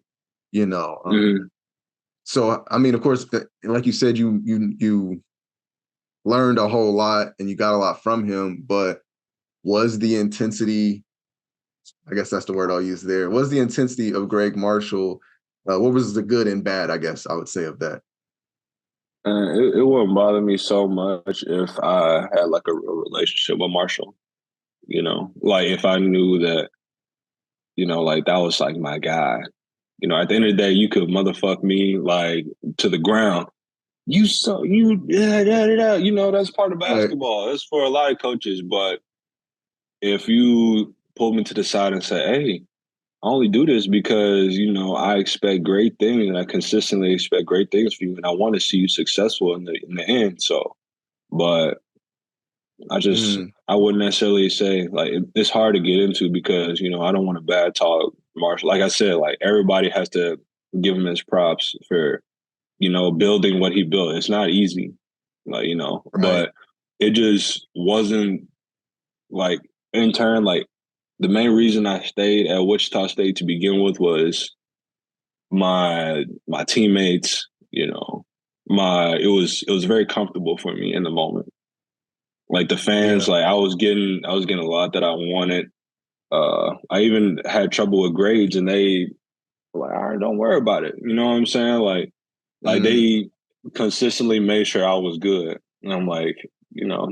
So, I mean, of course, like you said, you learned a whole lot and you got a lot from him, but was the intensity, I guess that's the word I'll use there, was the intensity of Greg Marshall, what was the good and bad, I guess I would say, of that? It wouldn't bother me so much if I had like a real relationship with Marshall, like if I knew that, like that was like my guy. At the end of the day, you could motherfuck me like to the ground. That's part of basketball. It's for a lot of coaches. But if you pull me to the side and say, hey, I only do this because, I expect great things and I consistently expect great things for you. And I want to see you successful in the end. So, but I wouldn't necessarily say, like, it's hard to get into because, I don't want to bad talk Marshall. Like I said, like, everybody has to give him his props for, building what he built. It's not easy, like, but it just wasn't, like, in turn, like, the main reason I stayed at Wichita State to begin with was my teammates, it was very comfortable for me in the moment. Like, the fans, like, I was getting a lot that I wanted. I even had trouble with grades, and they were like, all right, don't worry about it. You know what I'm saying? Like they consistently made sure I was good. And I'm like,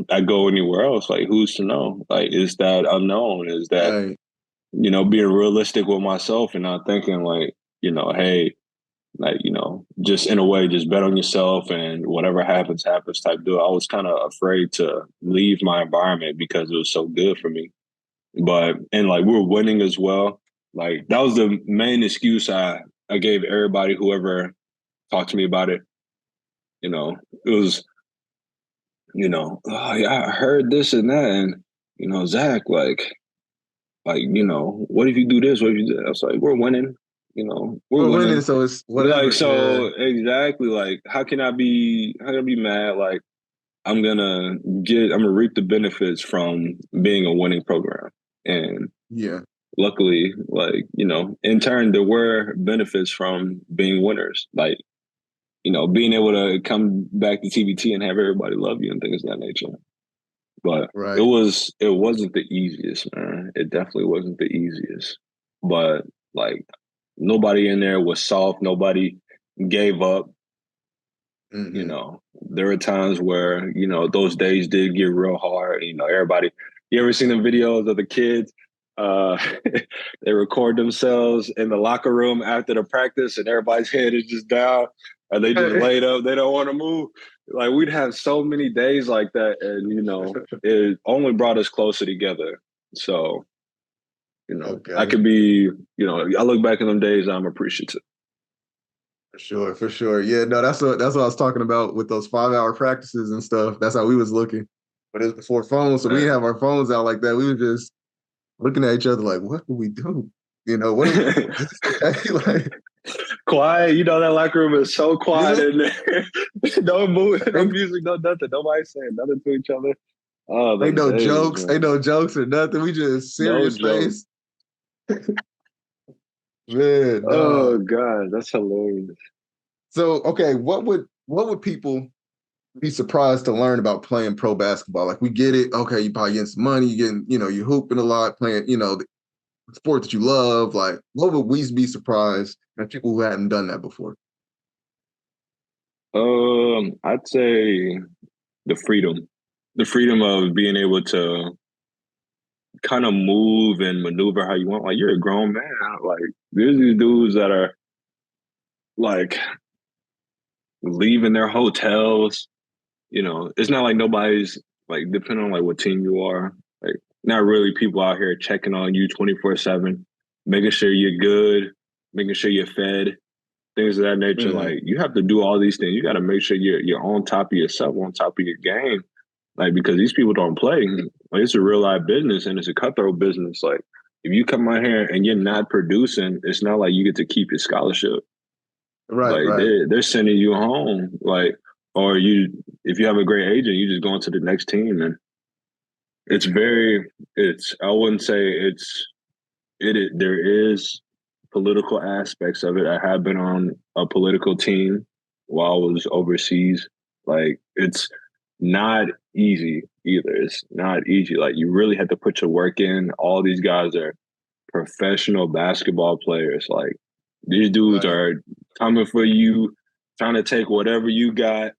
I go anywhere else, like, who's to know? Like, is that unknown? Is that, being realistic with myself and not thinking like, hey, like, just in a way, just bet on yourself and whatever happens type deal. I was kind of afraid to leave my environment because it was so good for me. And like, we were winning as well. Like, that was the main excuse I gave everybody, whoever talk to me about it. You know, it was, oh yeah, I heard this and that, and Zach, what if you do this? What if you do that? I was like, we're winning. We're We're winning, winning. so it's Like, whatever. so Yeah. exactly. Like, how can I be mad? Like, I'm gonna reap the benefits from being a winning program. And Yeah. luckily, like, in turn, there were benefits from being winners. Like, being able to come back to TBT and have everybody love you and things of that nature. But it Right. wasn't the easiest, man. It definitely wasn't the easiest. But like, nobody in there was soft. Nobody gave up. Mm-hmm. There were times where, those days did get real hard. Everybody, you ever seen the videos of the kids? Uh, they record themselves in the locker room after the practice and everybody's head is just down and they just laid up. They don't want to move. Like, we'd have so many days like that. And, it only brought us closer together. So, I Okay. could be, I look back in them days, I'm appreciative. For sure. Yeah, no, that's what I was talking about with those 5-hour practices and stuff. That's how we was looking. But it was before phones, so we didn't have our phones out like that. We were just looking at each other like, what do we do? What do is this okay? Like, quiet, that locker room is so quiet yeah, in there. No moving, no music, no nothing. Nobody saying nothing to each other. Oh, ain't them no days, jokes, ain't man. no jokes or nothing. We just No serious joke. face. Man, Oh no. God, that's hilarious. So okay, what would people be surprised to learn about playing pro basketball? Like we get it, okay, you probably getting some money, you getting, you're hooping a lot, playing, the sport that you love. Like, what would we be surprised at people who hadn't done that before? I'd say the freedom of being able to kind of move and maneuver how you want. Like, you're a grown man. Like, there's these dudes that are like leaving their hotels. It's not like nobody's like, depending on like what team you are, like, not really people out here checking on you 24/7, making sure you're good, making sure you're fed, things of that nature. Mm-hmm. Like, you have to do all these things. You got to make sure you're on top of yourself, on top of your game. Like, because these people don't play. Like, it's a real life business and it's a cutthroat business. Like, if you come out here and you're not producing, it's not like you get to keep your scholarship. Right, Like, right. they're sending you home. Like, or if you have a great agent, you just go into the next team. And I wouldn't say there is political aspects of it. I have been on a political team while I was overseas. Like, it's not easy either. It's not easy. Like, you really have to put your work in. All these guys are professional basketball players. Like, these dudes Right. are coming for you, trying to take whatever you got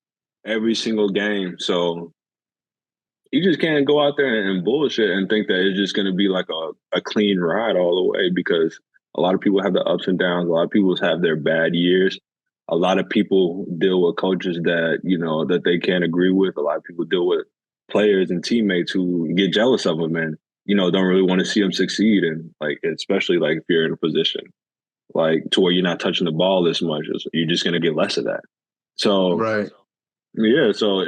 every single game. So you just can't go out there and bullshit and think that it's just going to be like a clean ride all the way, because a lot of people have the ups and downs. A lot of people have their bad years. A lot of people deal with coaches that they can't agree with. A lot of people deal with players and teammates who get jealous of them and, don't really want to see them succeed. And like, especially like if you're in a position like to where you're not touching the ball as much, you're just going to get less of that. So Right. yeah, so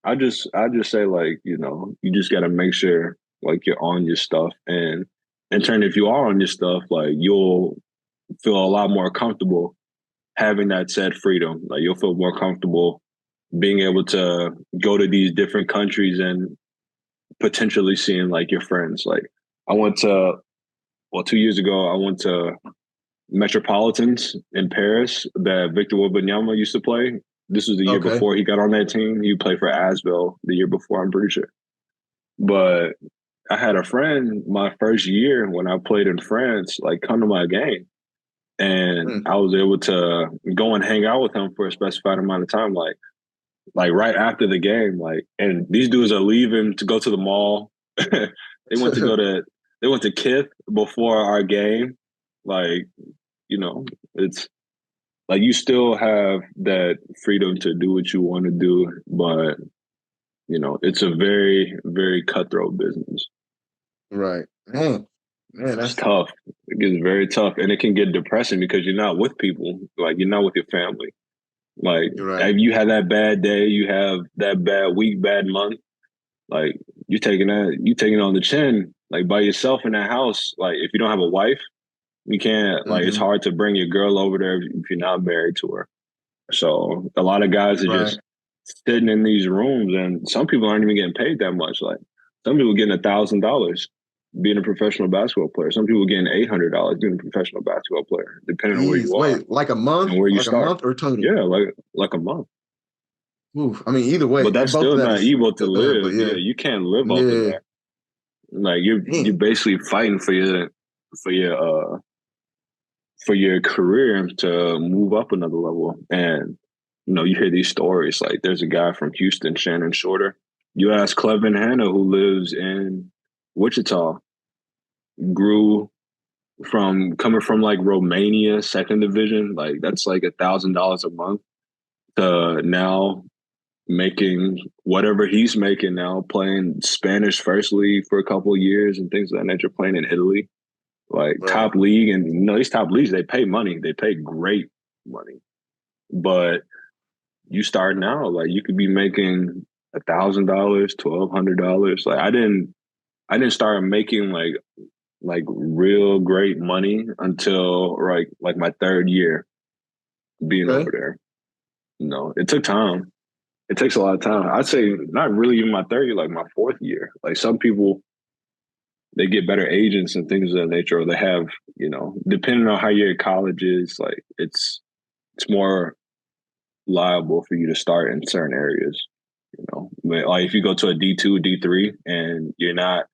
I just say, like, you just got to make sure like you're on your stuff, and in turn, if you are on your stuff, like, you'll feel a lot more comfortable having that said freedom. Like, you'll feel more comfortable being able to go to these different countries and potentially seeing like your friends. Like, I went to 2 years ago, I went to Metropolitans in Paris that Victor Wembanyama used to play. This was the year Okay. before he got on that team. He played for Asvel the year before, I'm pretty sure. But I had a friend my first year when I played in France, like, come to my game. And Mm. I was able to go and hang out with him for a specified amount of time, like right after the game. Like, and these dudes are leaving to go to the mall. They went to Kith before our game. Like, it's like, you still have that freedom to do what you want to do, but it's a very, very cutthroat business. Right. Man, It's that's tough. It gets very tough, and it can get depressing because you're not with people. Like, you're not with your family. Like, Right. if you have that bad day, you have that bad week, bad month, like you taking it on the chin, like by yourself in that house. Like if you don't have a wife, you can't, like it's Mm-hmm. hard to bring your girl over there if you're not married to her. So a lot of guys are Right. just sitting in these rooms, and some people aren't even getting paid that much. Like some people getting $1,000 being a professional basketball player. Some people getting $800 being a professional basketball player, depending on where Jeez. you are Wait, like a month? and where you Like a start. month or total? Yeah, like a month. Oof. I mean, either way, But that's both still of that not is able to good, but live. Yeah, yeah. you can't live off of Yeah. that. Like you're Damn. basically fighting for your career to move up another level. And you hear these stories. Like there's a guy from Houston, Shannon Shorter. You ask Clevin Hanna, who lives in Wichita, grew from coming from like Romania, second division, like that's like $1,000 a month, to now making whatever he's making now, playing Spanish first league for a couple of years and things of that nature, playing in Italy, like Right. top league. And these top leagues, they pay money, they pay great money. But you start now, like you could be making $1,000, $1,200. Like I didn't start making like real great money until like my third year being Okay. over there. It took time. It takes a lot of time. I'd say not really even my third year, like my fourth year. Like some people, they get better agents and things of that nature, or they have, depending on how your college is, like it's more liable for you to start in certain areas. But like if you go to a D2, D3, and you're not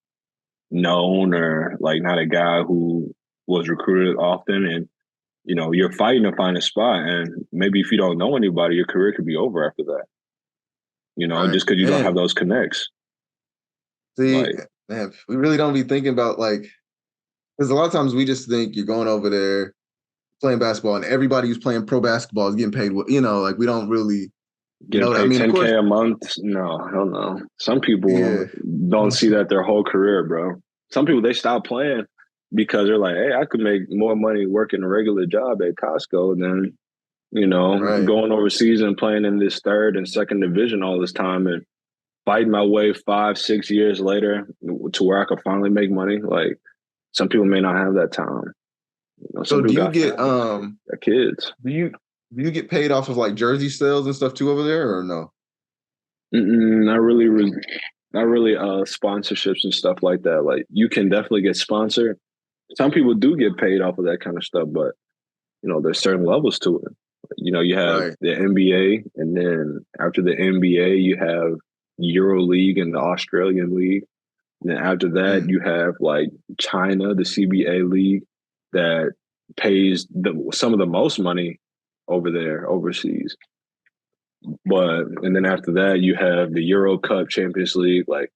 known or like not a guy who was recruited often, and you're fighting to find a spot, and maybe if you don't know anybody, your career could be over after that. Right. Just because you don't have And those connects. see, Like, man, we really don't be thinking about like, because a lot of times we just think you're going over there playing basketball and everybody who's playing pro basketball is getting paid, like we don't really getting know that. I paid mean, of 10K course, a month? No, hell no. Some people yeah. don't see that their whole career, bro. Some people, they stop playing because they're like, hey, I could make more money working a regular job at Costco than, Right. going overseas and playing in this third and second division all this time and fighting my way 5-6 years later to where I could finally make money. Like some people may not have that time. Some So people do you got get families, got kids. do you get paid off of like jersey sales and stuff too over there or no? Not really, not really. Sponsorships and stuff like that. Like you can definitely get sponsored. Some people do get paid off of that kind of stuff, but there's certain levels to it. You have Right. the NBA, and then after the NBA, you have Euroleague and the Australian League. And then after that, Mm. you have like China, the CBA league, that pays some of the most money over there overseas. And then after that, you have the Euro Cup, Champions League. Like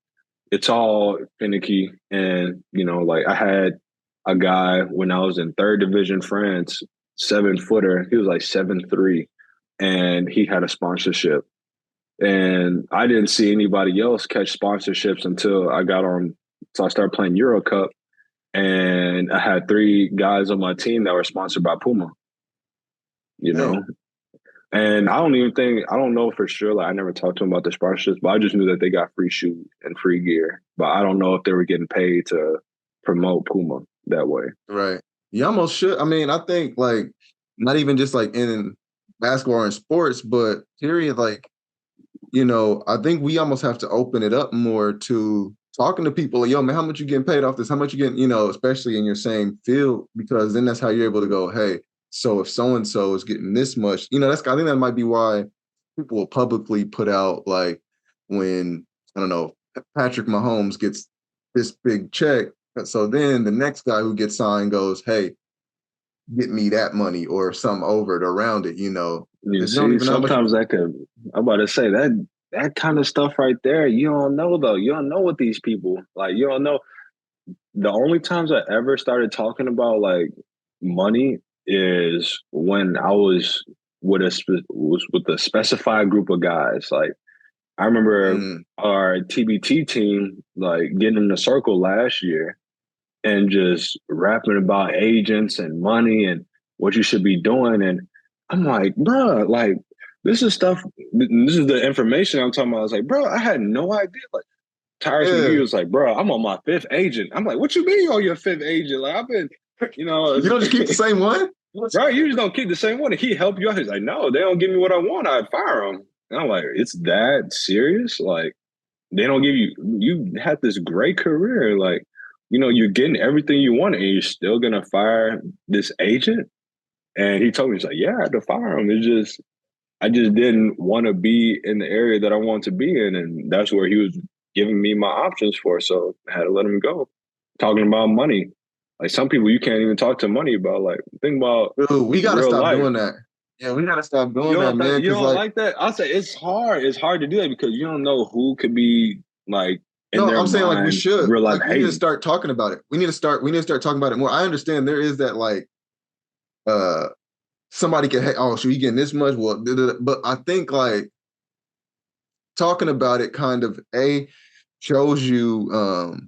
it's all finicky. And like I had a guy when I was in third division France, 7-footer. He was like 7'3", and he had a sponsorship. And I didn't see anybody else catch sponsorships until I got on. So I started playing Euro Cup, and I had 3 guys on my team that were sponsored by Puma. Hey. And I don't know for sure. Like I never talked to them about the sponsorships, but I just knew that they got free shoes and free gear. But I don't know if they were getting paid to promote Puma that way. Right. You almost should. I mean, I think like not even just like in basketball or in sports, but period, like, I think we almost have to open it up more to talking to people like, yo, man, how much you getting paid off this? How much you getting, especially in your same field, because then that's how you're able to go, hey, so if so-and-so is getting this much, I think that might be why people will publicly put out like when, I don't know, Patrick Mahomes gets this big check. So then the next guy who gets signed goes, hey, get me that money or some over it around it, You because you don't see, even know how much. sometimes I'm about to say that kind of stuff right there, you don't know though. You don't know what these people, like, you don't know. The only times I ever started talking about like money is when I was with a specified group of guys. Like I remember our TBT team like getting in a circle last year and just rapping about agents and money and what you should be doing. And I'm like, bruh, like this is stuff. This is the information I'm talking about. I was like, bro, I had no idea. Like Tyrese McGee was like, bro, I'm on my 5th agent. I'm like, what you mean on your 5th agent? Like I've been, you know, you don't just keep the same one, right? You just don't keep the same one. And he help you out. He's like, no, they don't give me what I want. I'd fire them. And I'm like, it's that serious? Like they don't give you. You had this great career. Like you know, you're getting everything you want, and you're still gonna fire this agent. And he told me, he's like, yeah, I had to fire him. It's just, I just didn't want to be in the area that I wanted to be in. And that's where he was giving me my options for. So I had to let him go. Talking about money. Like some people you can't even talk to money about. Like think about dude, we gotta stop life. doing that. Yeah, we gotta stop doing that, man. You don't like that? I'll say it's hard. It's hard to do that because you don't know who could be like in their I'm saying like we should. Real life like, we need to start talking about it. We need to start talking about it more. I understand there is that like somebody can, hey, oh, should we getting this much? Well, but I think like talking about it kind of shows you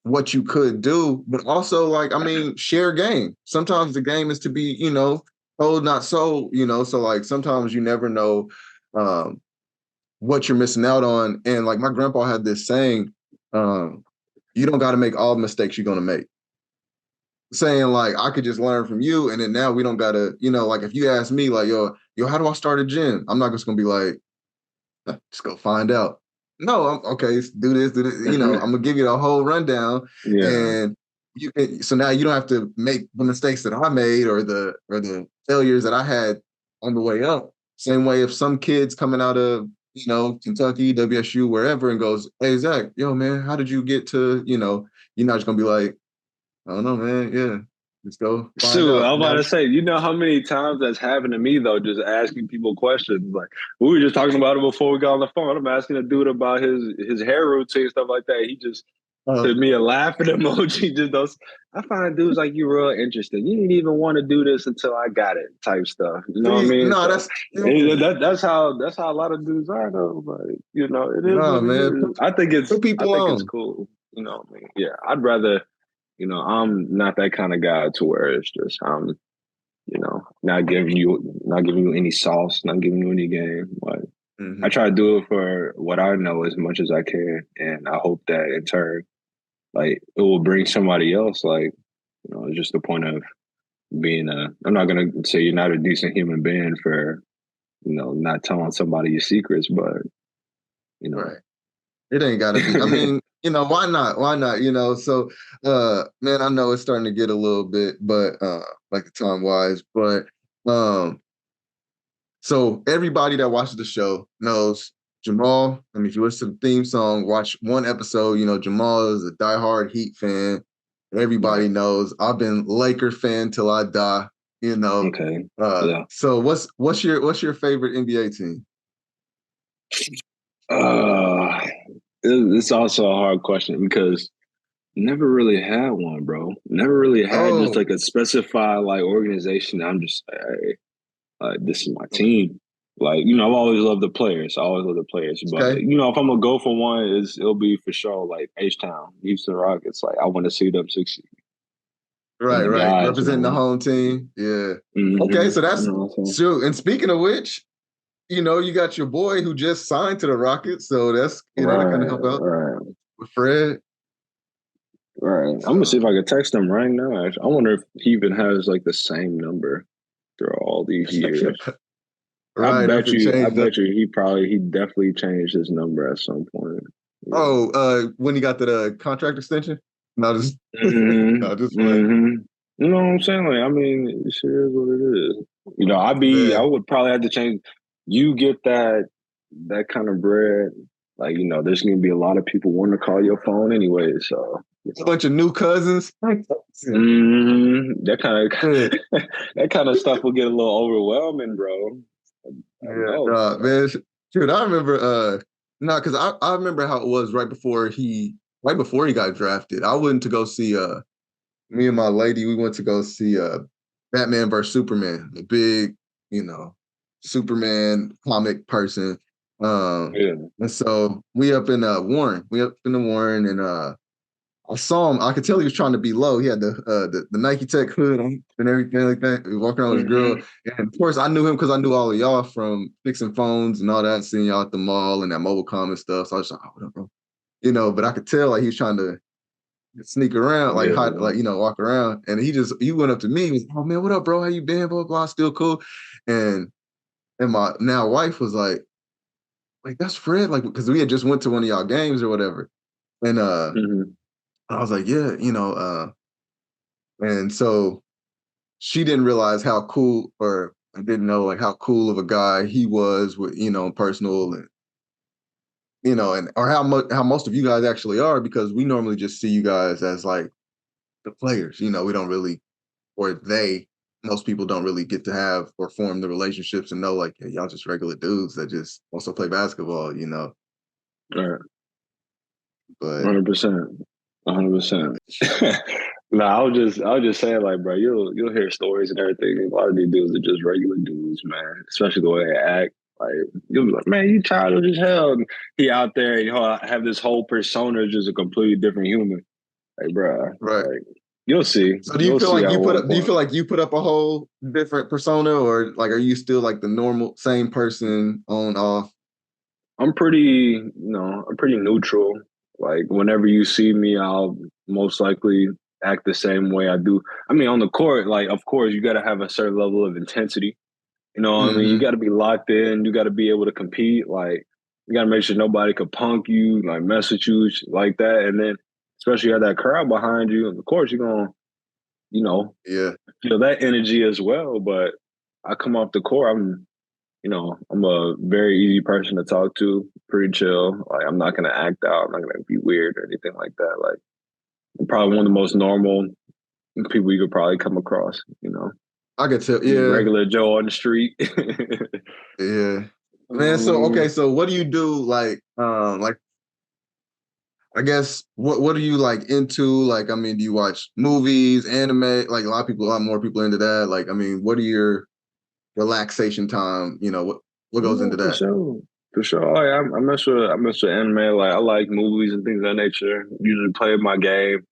what you could do, but also like, I mean, share game. Sometimes the game is to be, you know, told not so, you know, so like sometimes you never know what you're missing out on. And like my grandpa had this saying, you don't got to make all the mistakes you're going to make. Saying like, I could just learn from you. And then now we don't got to, you know, like if you ask me like, yo, how do I start a gym? I'm not just going to be like, just go find out. No, I'm okay. Do this. You know, I'm gonna give you the whole rundown, and you can. So now you don't have to make the mistakes that I made or the failures that I had on the way up. Same way, if some kids coming out of Kentucky, WSU, wherever, and goes, "Hey Zach, yo man, how did you get to?" You're not just gonna be like, "I don't know, man. Yeah, let's go." Shoot, I'm about to say, you know how many times that's happened to me though, just asking people questions. Like we were just talking about it before we got on the phone. I'm asking a dude about his hair routine, stuff like that. He just sent me a laughing emoji. Just those. I find dudes like you real interesting. You didn't even want to do this until I got it, type stuff. You know what I mean? No, that's how a lot of dudes are though. But it is. No, man. I think it's cool. You know what I mean? Yeah, I'd rather. I'm not that kind of guy to where it's just I'm, not giving you any sauce, not giving you any game. Like I try to do it for what I know as much as I can, and I hope that in turn, like it will bring somebody else. Like it's just the point of being I'm not gonna say you're not a decent human being for, not telling somebody your secrets, but right. It ain't gotta be. I mean. Why not? Why not? So, man, I know it's starting to get a little bit, but like the time wise, but so everybody that watches the show knows Jamaal. I mean, if you listen to the theme song, watch one episode, Jamaal is a diehard Heat fan. Everybody knows I've been Laker fan till I die, Okay. So what's your favorite NBA team? It's also a hard question because never really had one, bro. Never really had just like a specified like organization. I'm just like, this is my team. Like, I've always loved the players. But if I'm gonna go for one, it'll be for sure like H-Town, Houston Rockets. Like I want to see them succeed. Right. Representing the home team. Yeah. Mm-hmm. Okay, so that's true. And speaking of which, you got your boy who just signed to the Rockets, so that's that kind of help out with Fred. Right. So, I'm gonna see if I can text him right now. Actually. I wonder if he even has like the same number through all these years. Right. I bet you he definitely changed his number at some point. Yeah. Oh, when he got the contract extension? No, just You know what I'm saying? Like, I mean, it sure is what it is. I would probably have to change. You get that kind of bread, like, there's going to be a lot of people wanting to call your phone anyway. So a bunch of new cousins. That kind of stuff will get a little overwhelming, bro. Yeah, man. Dude, I remember. Because I remember how it was right before he got drafted. I went to go see. Me and my lady, we went to go see Batman vs Superman, the big, Superman comic person. And so we up in Warren. We up in the Warren, and I saw him. I could tell he was trying to be low. He had the Nike Tech hood on and everything like that. He was walking around with his girl. And of course, I knew him because I knew all of y'all from fixing phones and all that, seeing y'all at the mall and that mobile comm stuff. So I was like, oh, what up, bro? You know, but I could tell like he was trying to sneak around, like walk around. And he went up to me. He was, oh man, what up, bro? How you been? Blah, blah, blah. Still cool. And my now wife was like, that's Fred, like, because we had just went to one of y'all games or whatever. And I was like, yeah, and so she didn't realize how cool, or I didn't know like how cool of a guy he was with, personal and, or how most of you guys actually are, because we normally just see you guys as like the players, we don't really, or most people don't really get to have or form the relationships and know like, hey, y'all just regular dudes that just also play basketball, All right. But 100%. 100%. No, I was just saying, like, bro, you'll hear stories and everything. A lot of these dudes are just regular dudes, man. Especially the way they act. Like, you'll be like, man, you childish as hell. And he out there, have this whole persona, just a completely different human. Like, bro, right. Like, you'll see. So do you feel like you put up a whole different persona, or like are you still like the normal same person on off? I'm pretty neutral. Like whenever you see me, I'll most likely act the same way I do. I mean, on the court, like of course you got to have a certain level of intensity. You know what I mean? You got to be locked in. You got to be able to compete. Like you got to make sure nobody could punk you, like mess with you like that. And then especially you have that crowd behind you. And of course you're going to, feel that energy as well. But I come off the court, I'm a very easy person to talk to, pretty chill. Like I'm not gonna act out, I'm not gonna be weird or anything like that. Like I'm probably one of the most normal people you could probably come across, I could tell, regular Joe on the street. Yeah. Man, so what do you do like I guess what are you like into? Like, I mean, do you watch movies, anime? Like a lot more people into that. Like, I mean, what are your relaxation time? What goes into that? For sure. Oh, yeah, I mess with anime. Like I like movies and things of that nature. Usually play my game,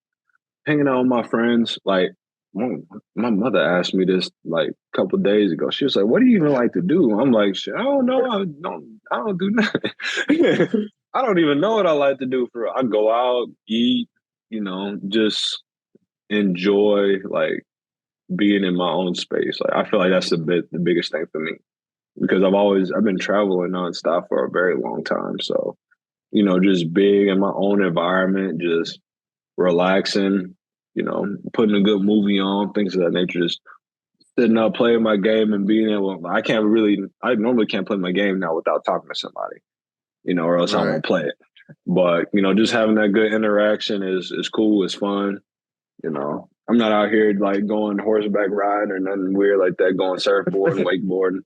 hanging out with my friends. Like my mother asked me this like a couple of days ago. She was like, "What do you even like to do?" I'm like, "Shit, I don't know. I don't do nothing. I don't even know what I like to do. I go out, eat, just enjoy like being in my own space. Like I feel like that's the biggest thing for me, because I've been traveling nonstop for a very long time. So, just being in my own environment, just relaxing, putting a good movie on, things of that nature, just sitting up, playing my game and being able, I normally can't play my game now without talking to somebody, or else I won't play it. But, just having that good interaction is cool. It's fun. I'm not out here like going horseback riding or nothing weird like that, going surfboarding, wakeboarding.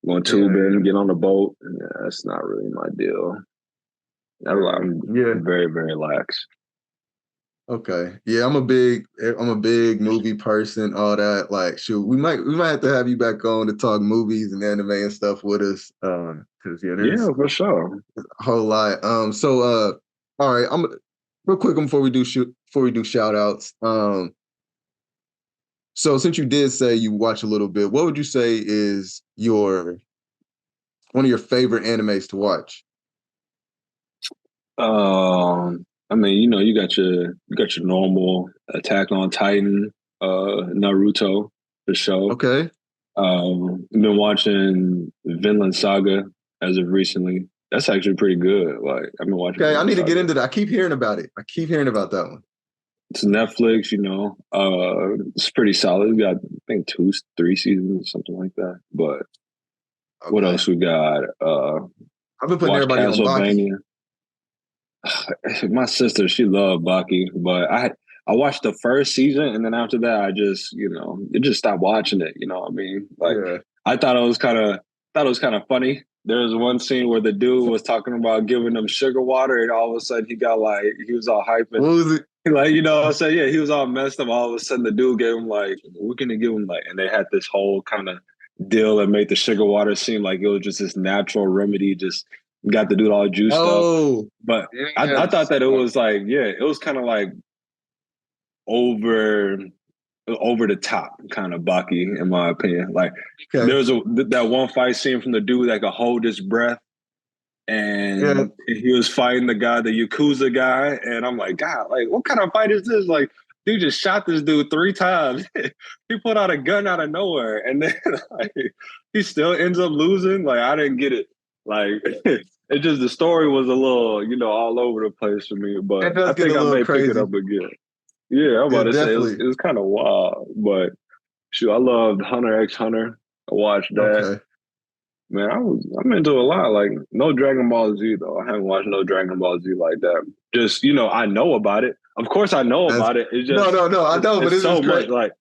Going tubing, get on the boat. Yeah, that's not really my deal. I'm very, very lax. Okay. Yeah, I'm a big movie person, all that. Like, shoot, we might have to have you back on to talk movies and anime and stuff with us. Because there's for sure. a whole lot. All right, I'm real quick before we do shout outs. So since you did say you watch a little bit, what would you say is one of your favorite animes to watch? I mean, you got your normal Attack on Titan, Naruto, for sure. Okay. I've been watching Vinland Saga as of recently. That's actually pretty good. Like I've been watching. Okay, I need to get into that. I keep hearing about it. I keep hearing about that one. It's Netflix, it's pretty solid. We got, I think, 2-3 seasons, something like that. But what else we got? I've been putting everybody on Baki. My sister, she loved Baki, but I watched the first season, and then after that, I just, it just stopped watching it. You know what I mean? Like, I thought it was kind of funny. There was one scene where the dude was talking about giving them sugar water, and all of a sudden he was all hyping. What was it? Like, I said, yeah, he was all messed up. All of a sudden, the dude gave him like, we're gonna give him like, and they had this whole kind of deal that made the sugar water seem like it was just this natural remedy. Just got the dude all juiced up. But I thought that it was like, it was kind of like over the top kind of Baki, in my opinion. Like Okay. there was that one fight scene from the dude that could hold his breath, and he was fighting the Yakuza guy, and I'm like, God, like what kind of fight is this? Like, dude just shot this dude 3 times. He put out a gun out of nowhere, and then like he still ends up losing. Like I didn't get it. Like it just the story was a little, all over the place for me. But I think I may pick it up again. Yeah, I'm about to say it was kind of wild, but shoot, I loved Hunter x Hunter. I watched that. Okay. Man, I'm into a lot. Like no Dragon Ball Z though. I haven't watched no Dragon Ball Z like that. Just I know about it. Of course, I know about it. It's just no. I know, but it's so just great. much. Like,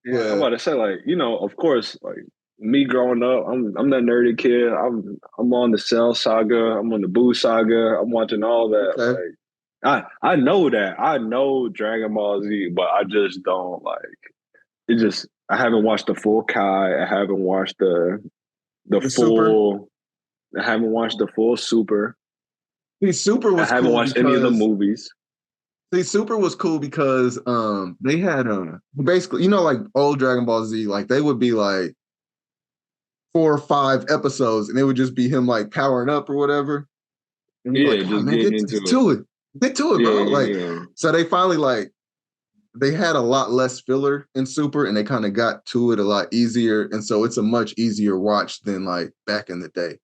yeah, I'm about to say, like, of course, like me growing up, I'm that nerdy kid. I'm on the Cell saga. I'm on the Boo saga. I'm watching all that. Okay. Like, I know that. I know Dragon Ball Z, but I just don't like it. Just I haven't watched the full Kai. I haven't watched the full. Super? I haven't watched the full Super. See, Super was. I haven't watched any of the movies. See, Super was cool because they had basically, like old Dragon Ball Z, like they would be like 4 or 5 episodes, and it would just be him like powering up or whatever. And yeah, like, just man, getting get into it. to it. Get to it, bro. Like, yeah. So they finally like they had a lot less filler in Super, and they kind of got to it a lot easier, and so it's a much easier watch than like back in the day.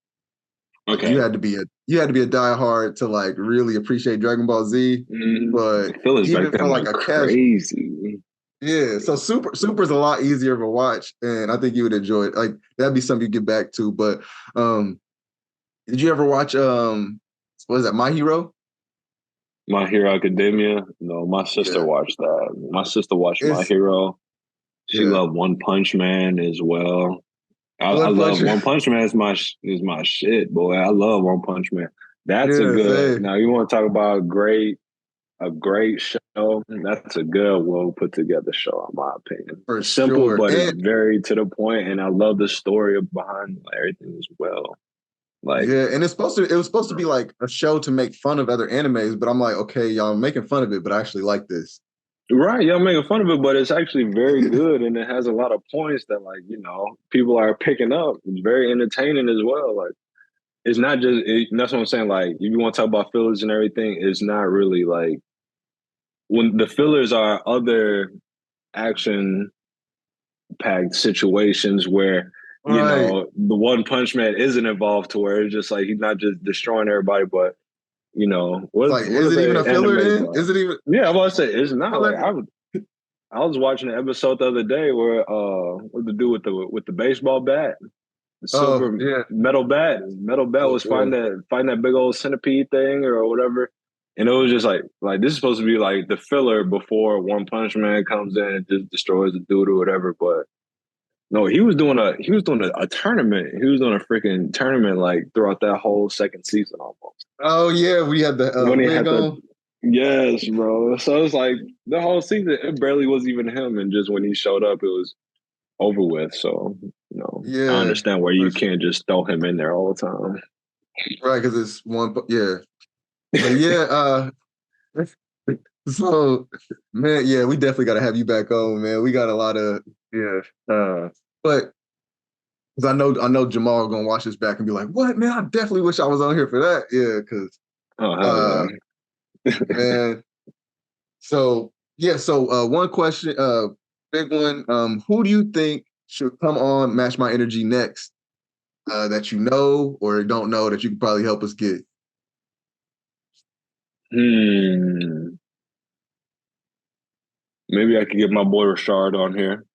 Okay, you had to be a diehard to like really appreciate Dragon Ball Z, but even for like a crazy. Yeah, so Super's a lot easier of a watch, and I think you would enjoy it. Like that'd be something you get back to. But did you ever watch what is that, My Hero? My Hero Academia? No, my sister watched that. My sister watched My Hero. She loved One Punch Man as well. I love One Punch Man is my shit, boy. I love One Punch Man. That's a good. Now you want to talk about a great show? That's a good, well put together show, in my opinion. For simple, sure. but it's very to the point, and I love the story behind everything as well. Like, yeah, and it was supposed to be like a show to make fun of other animes, but I'm like, okay, y'all making fun of it, but I actually like this. Right, y'all making fun of it, but it's actually very good, and it has a lot of points that, like, people are picking up. It's very entertaining as well. Like, it's not just that's what I'm saying. Like, if you want to talk about fillers and everything, it's not really like when the fillers are other action-packed situations where the One Punch Man isn't involved, to where it's just like he's not just destroying everybody, but what is it even a filler then? Is it even? Yeah, I'm about to say it's not. Like I was watching an episode the other day where what to do with the baseball bat, the silver metal bat. Metal bat was fighting that big old centipede thing or whatever, and it was just like this is supposed to be like the filler before One Punch Man comes in and just destroys the dude or whatever, but. No, he was doing a tournament. He was doing a freaking tournament like throughout that whole second season almost. Oh yeah, we had the when he had yes, bro. So it's like the whole season, it barely was even him, and just when he showed up, it was over with. So I understand where you can't just throw him in there all the time, right? Because it's one, but So, man, we definitely got to have you back on, man. We got a lot of but because I know Jamaal gonna watch this back and be like, "What, man? I definitely wish I was on here for that." Yeah, because man. So one question, big one. Who do you think should come on Match My Energy next? That you know or don't know that you could probably help us get. Maybe I could get my boy Rashard on here.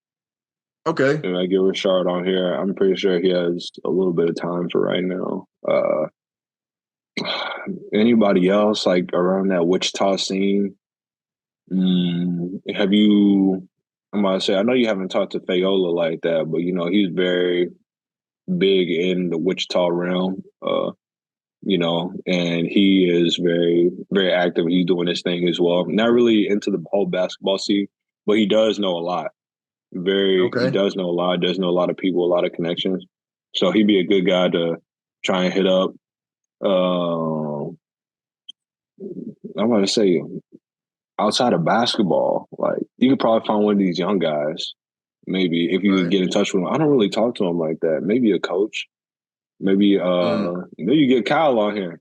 Okay. Maybe I get Rashard on here. I'm pretty sure he has a little bit of time for right now. Anybody else like around that Wichita scene? Have you? I'm gonna say I know you haven't talked to Fayola like that, but he's very big in the Wichita realm. And he is very, very active. He's doing his thing as well. Not really into the whole basketball scene, but he does know a lot. He does know a lot. Does know a lot of people, a lot of connections. So he'd be a good guy to try and hit up. I'm going to say, outside of basketball, like you could probably find one of these young guys. Maybe if you could get in touch with them. I don't really talk to them like that. Maybe a coach. Maybe maybe get Kyle on here.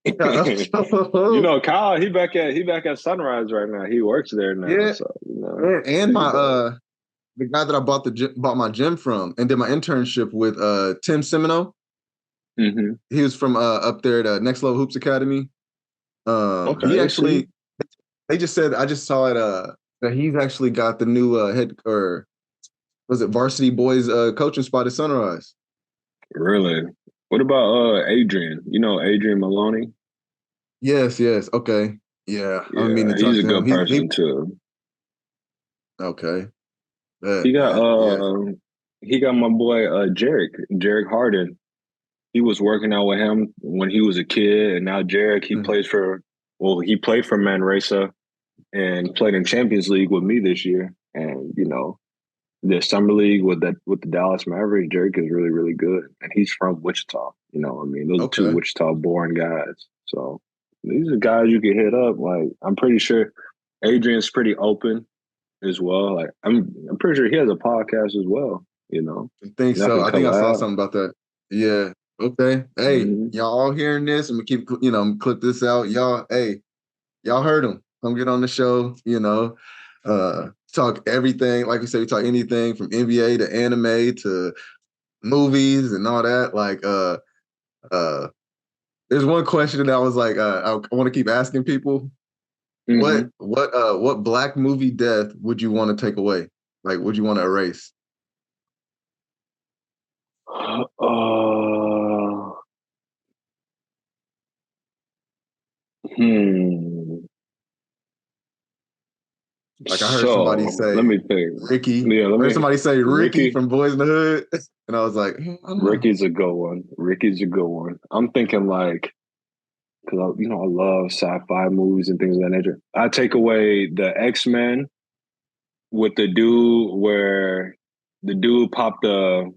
You know, Kyle, he back at Sunrise right now. He works there now. Yeah. So, you know, and my the guy that I bought my gym from and did my internship with, Tim Semino. Mm-hmm. He was from up there at Next Level Hoops Academy. Okay, he actually they just said, I just saw it that he's actually got the new head, or was it varsity boys coaching spot at Sunrise. Really? What about Adrian? You know Adrian Maloney? Yes. Okay. Yeah. I mean to talk he's a to good him. person too. Okay. He got my boy Jarek Harden. He was working out with him when he was a kid, and now Jarek, he played for Manresa and played in Champions League with me this year. And you know, the summer league with the Dallas Mavericks, Jarek is really, really good, and he's from Wichita. You know, I mean, those are two Wichita-born guys. So these are guys you can hit up. Like, I'm pretty sure Adrian's pretty open as well. Like, I'm pretty sure he has a podcast as well. You know, I think so. I think I saw something about that. Yeah. Okay. Hey, y'all all hearing this? I'm gonna keep, I'm gonna clip this out. Y'all, hey, y'all heard him. Come get on the show. You know, talk everything. Like we said, we talk anything from NBA to anime to movies and all that. Like, there's one question that I was like, I want to keep asking people. What Black movie death would you want to take away? Like, would you want to erase? Like I heard somebody say, let me think. Ricky. Yeah, I heard somebody say Ricky from Boys in the Hood, and I was like, Ricky's a good one. Ricky's a good one. I'm thinking like, because I love sci-fi movies and things of that nature. I take away the X-Men with the dude where the dude popped the.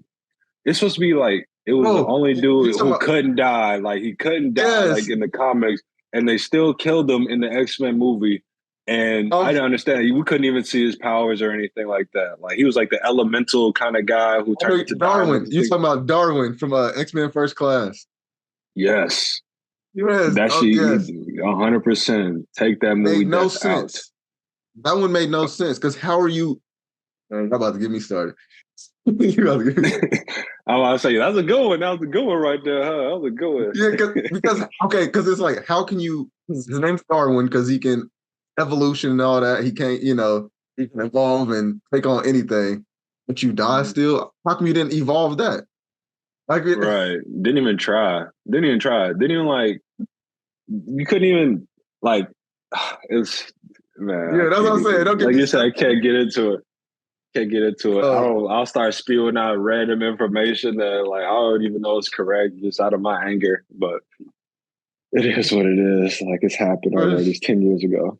It's supposed to be like it was the only dude who couldn't die. Like he couldn't die, like in the comics, and they still killed him in the X-Men movie. And I didn't understand. We couldn't even see his powers or anything like that. Like he was like the elemental kind of guy who turned into Darwin. You talking about Darwin from X-Men First Class? Yes. Yes. That shit, 100%. Take that movie. Made no sense. Out. That one made no sense because how are you? I'm about to get me started. I'm about to say that's a good one. That was a good one right there, huh? That was a good one. Yeah, because it's like, how can you? His name's Darwin because he can evolution and all that. He can't, he can evolve and take on anything. But you die still. How come you didn't evolve that? Like, right? Didn't even try. Didn't even like. You couldn't even like. It's man. Yeah, that's what I'm saying. Don't get like me you said. I can't get into it. I'll start spewing out random information that like I don't even know is correct just out of my anger. But it is what it is. Like it's happened already. It's 10 years ago.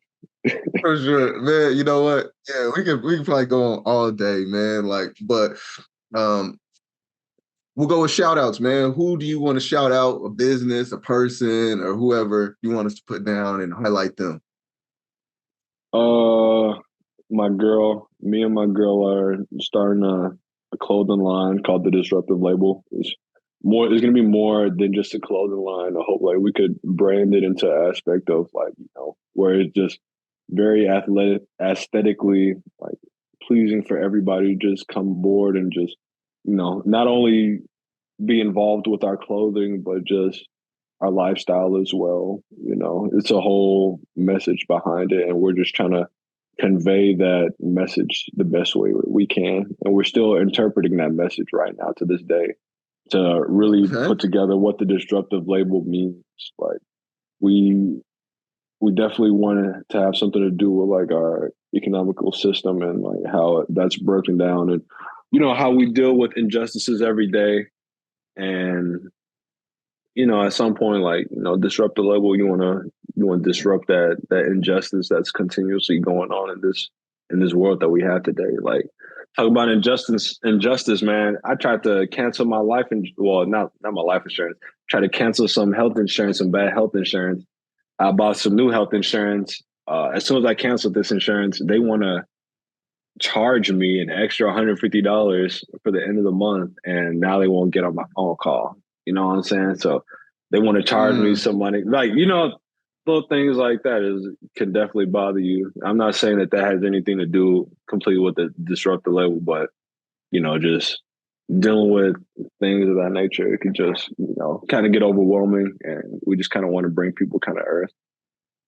For sure, man. You know what? Yeah, we can probably go on all day, man. Like, but we'll go with shout outs, man. Who do you want to shout out? A business, a person, or whoever you want us to put down and highlight them? Me and my girl are starting a clothing line called the Disruptive Label. It's going to be more than just a clothing line. I hope like we could brand it into an aspect of like, where it's just very aesthetically like pleasing for everybody to just come aboard and just, not only be involved with our clothing, but just our lifestyle as well. It's a whole message behind it. And we're just trying to convey that message the best way we can. And we're still interpreting that message right now to this day to really put together what the Disruptive Label means. Like we definitely wanted to have something to do with like our economical system and like how that's broken down and, how we deal with injustices every day. And, at some point, like, disrupt the level, you want to disrupt that injustice that's continuously going on in this world that we have today. Like, talk about injustice, man. I tried to cancel my not my life insurance. Try to cancel some health insurance, some bad health insurance. I bought some new health insurance as soon as I canceled this insurance, they want to charge me an extra $150 for the end of the month, and now they won't get on my phone call. You know what I'm saying? So they want to charge me some money. Like, little things like that can definitely bother you. I'm not saying that has anything to do completely with the disruptor label, but, just dealing with things of that nature, it could just, kind of get overwhelming. And we just kind of want to bring people kind of earth.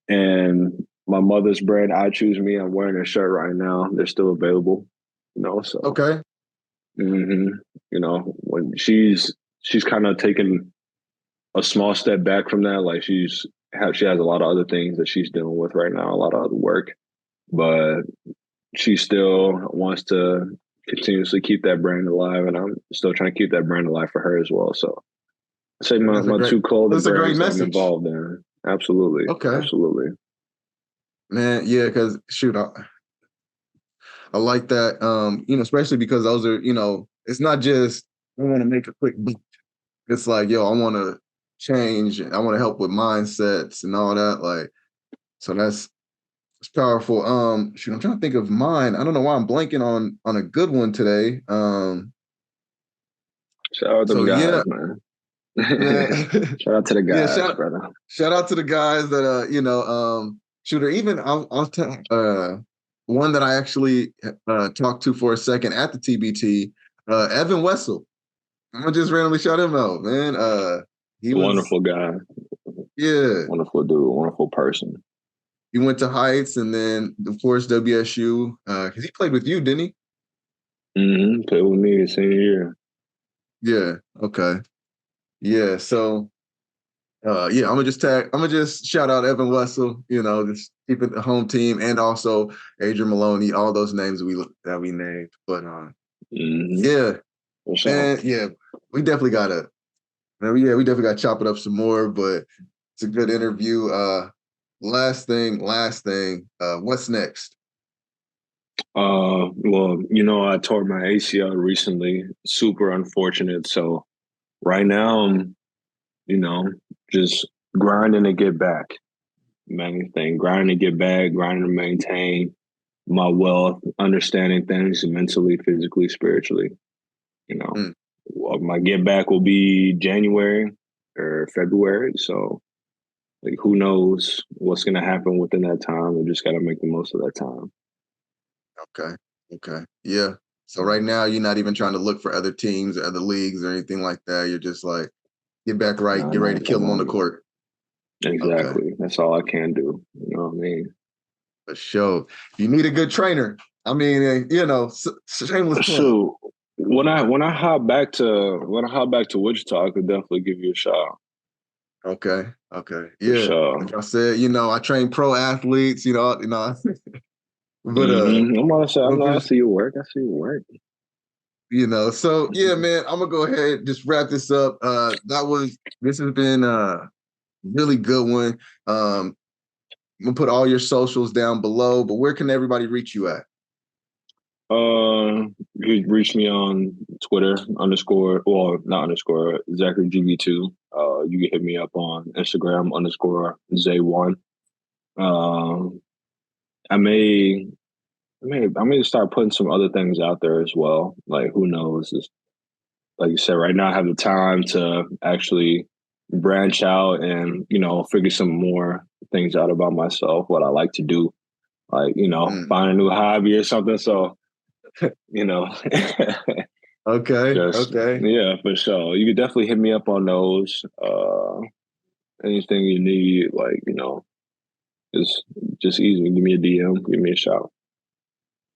And my mother's brand, I Choose Me, I'm wearing a shirt right now. They're still available, so. Okay. When she's kind of taken a small step back from that. Like she has a lot of other things that she's dealing with right now, a lot of other work, but she still wants to continuously keep that brand alive, and I'm still trying to keep that brand alive for her as well. So I say my two clothing brands I'm involved in. Absolutely. Okay. Absolutely. Man, yeah, because shoot, I like that. Especially because those are, it's not just I want to make a quick buck. It's like, I want to change. I want to help with mindsets and all that. Like, so it's powerful. Shoot, I'm trying to think of mine. I don't know why I'm blanking on a good one today. Shout out to the guys, man. Shout out to the guys, brother. Shout out to the guys that shooter. Even I'll tell one that I actually talked to for a second at the TBT, Evan Wessel. I'm gonna just randomly shout him out, man. He was wonderful guy. Yeah, wonderful dude, wonderful person. He went to Heights and then, of course, WSU. Because he played with you, didn't he? Played with me the same year. Yeah. Okay. Yeah. So, I'm gonna just shout out Evan Wessel. Just keeping the home team, and also Adrian Maloney. All those names that we named. But yeah, and yeah, we definitely gotta. We definitely gotta chop it up some more. But it's a good interview. Last thing. What's next? Well, I tore my ACL recently. Super unfortunate. So right now I'm, just grinding to get back. Main thing, grinding to get back, grinding to maintain my wealth, understanding things mentally, physically, spiritually. My get back will be January or February. So, like, who knows what's going to happen within that time? We just got to make the most of that time. Okay. Yeah. So right now you're not even trying to look for other teams or other leagues or anything like that. You're just like, get back right, get ready to kill them on the court. Exactly. Okay. That's all I can do. You know what I mean? For sure. You need a good trainer. I mean, shameless plug. So when I hop back to Wichita, I could definitely give you a shout. Okay. Yeah. Sure. Like I said, I train pro athletes, But I see your work. So yeah, man, I'm gonna go ahead and just wrap this up. This has been a really good one. I'm gonna put all your socials down below, but where can everybody reach you at? You can reach me on Twitter _ZacharyGB2. You can hit me up on Instagram _Zay1. I may start putting some other things out there as well. Like, who knows? Like you said, right now I have the time to actually branch out and, figure some more things out about myself, what I like to do. Like, find a new hobby or something. So, Okay. Yeah, for sure. You could definitely hit me up on those. Anything you need, like, just easy. Give me a DM, give me a shout.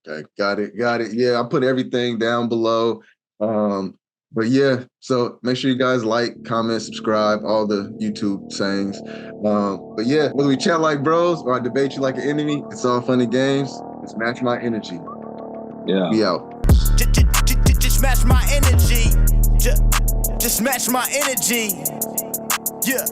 Okay, got it. Yeah, I'll put everything down below. But yeah, so make sure you guys like, comment, subscribe, all the YouTube sayings. But yeah, whether we chat like bros or I debate you like an enemy, it's all fun and games. Just match my energy. Yeah. Be out. Just match my energy. Just match my energy. Yeah.